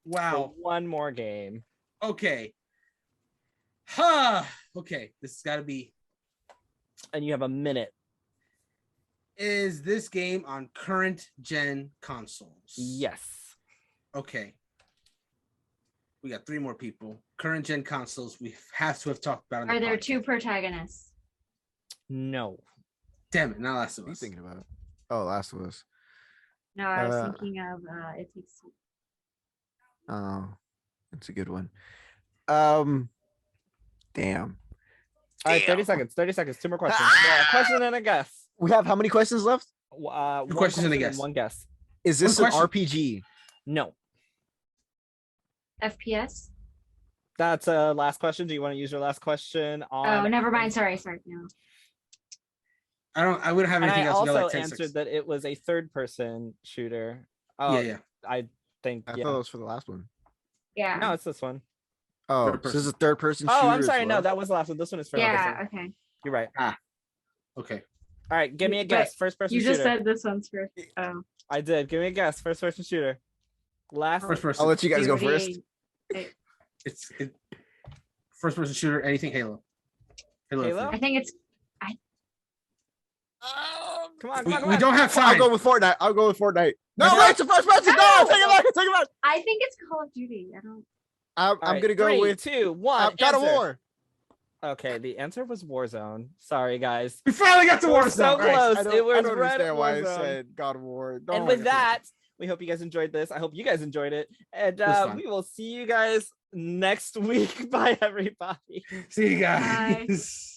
Wow. For one more game. Okay. Okay. This has got to be. And you have a minute. Is this game on current gen consoles? Yes. Okay. We got 3 more people. Current gen consoles. We have to have talked about. Are there 2 protagonists? No. Damn it! Not Last of What are you Us. thinking about? Oh, Last of Us. No, I was thinking of It Takes Two. Oh, that's a good one. Damn. All right, 30 seconds. 30 seconds. 2 more questions. A question and a guess. We have how many questions left? One questions and a question guess. One guess. Is this One an question. RPG? No. FPS? That's a last question. Do you want to use your last question on? Oh, never mind. Sorry. No. I wouldn't have And anything I else. We got also like 10 answered seconds. that it was a third-person shooter. Oh, Yeah. I think. I Yeah. thought it was for the last one. Yeah. No, it's this one. Oh, Third so this is a third-person Oh, shooter. I'm as sorry. No, well? that was the last one. This one is for Yeah. another person. Okay. You're right. Okay. All right, give me a But guess. First-person You shooter. just said this one's for. Oh. I did. Give me a guess. First-person shooter. Last. First person. I'll let you guys go first. It's first person shooter. Anything Halo. Halo? I think it's. Come on, We don't have time. I'll go with Fortnite. No, No. wait, it's a first person. No, take it back. I think it's Call of Duty. I don't. I'm All right, gonna go 3, with 2, 1. God of answer. War. Okay, the answer was Warzone. Sorry, guys. We finally got to We're Warzone. so All right. close. I don't, It was I don't right understand at why I Warzone. said God of War. And Don't with worry. that, we hope you guys enjoyed this. I hope you guys enjoyed it. And was fun. we will see you guys next week. Bye, everybody. See you guys.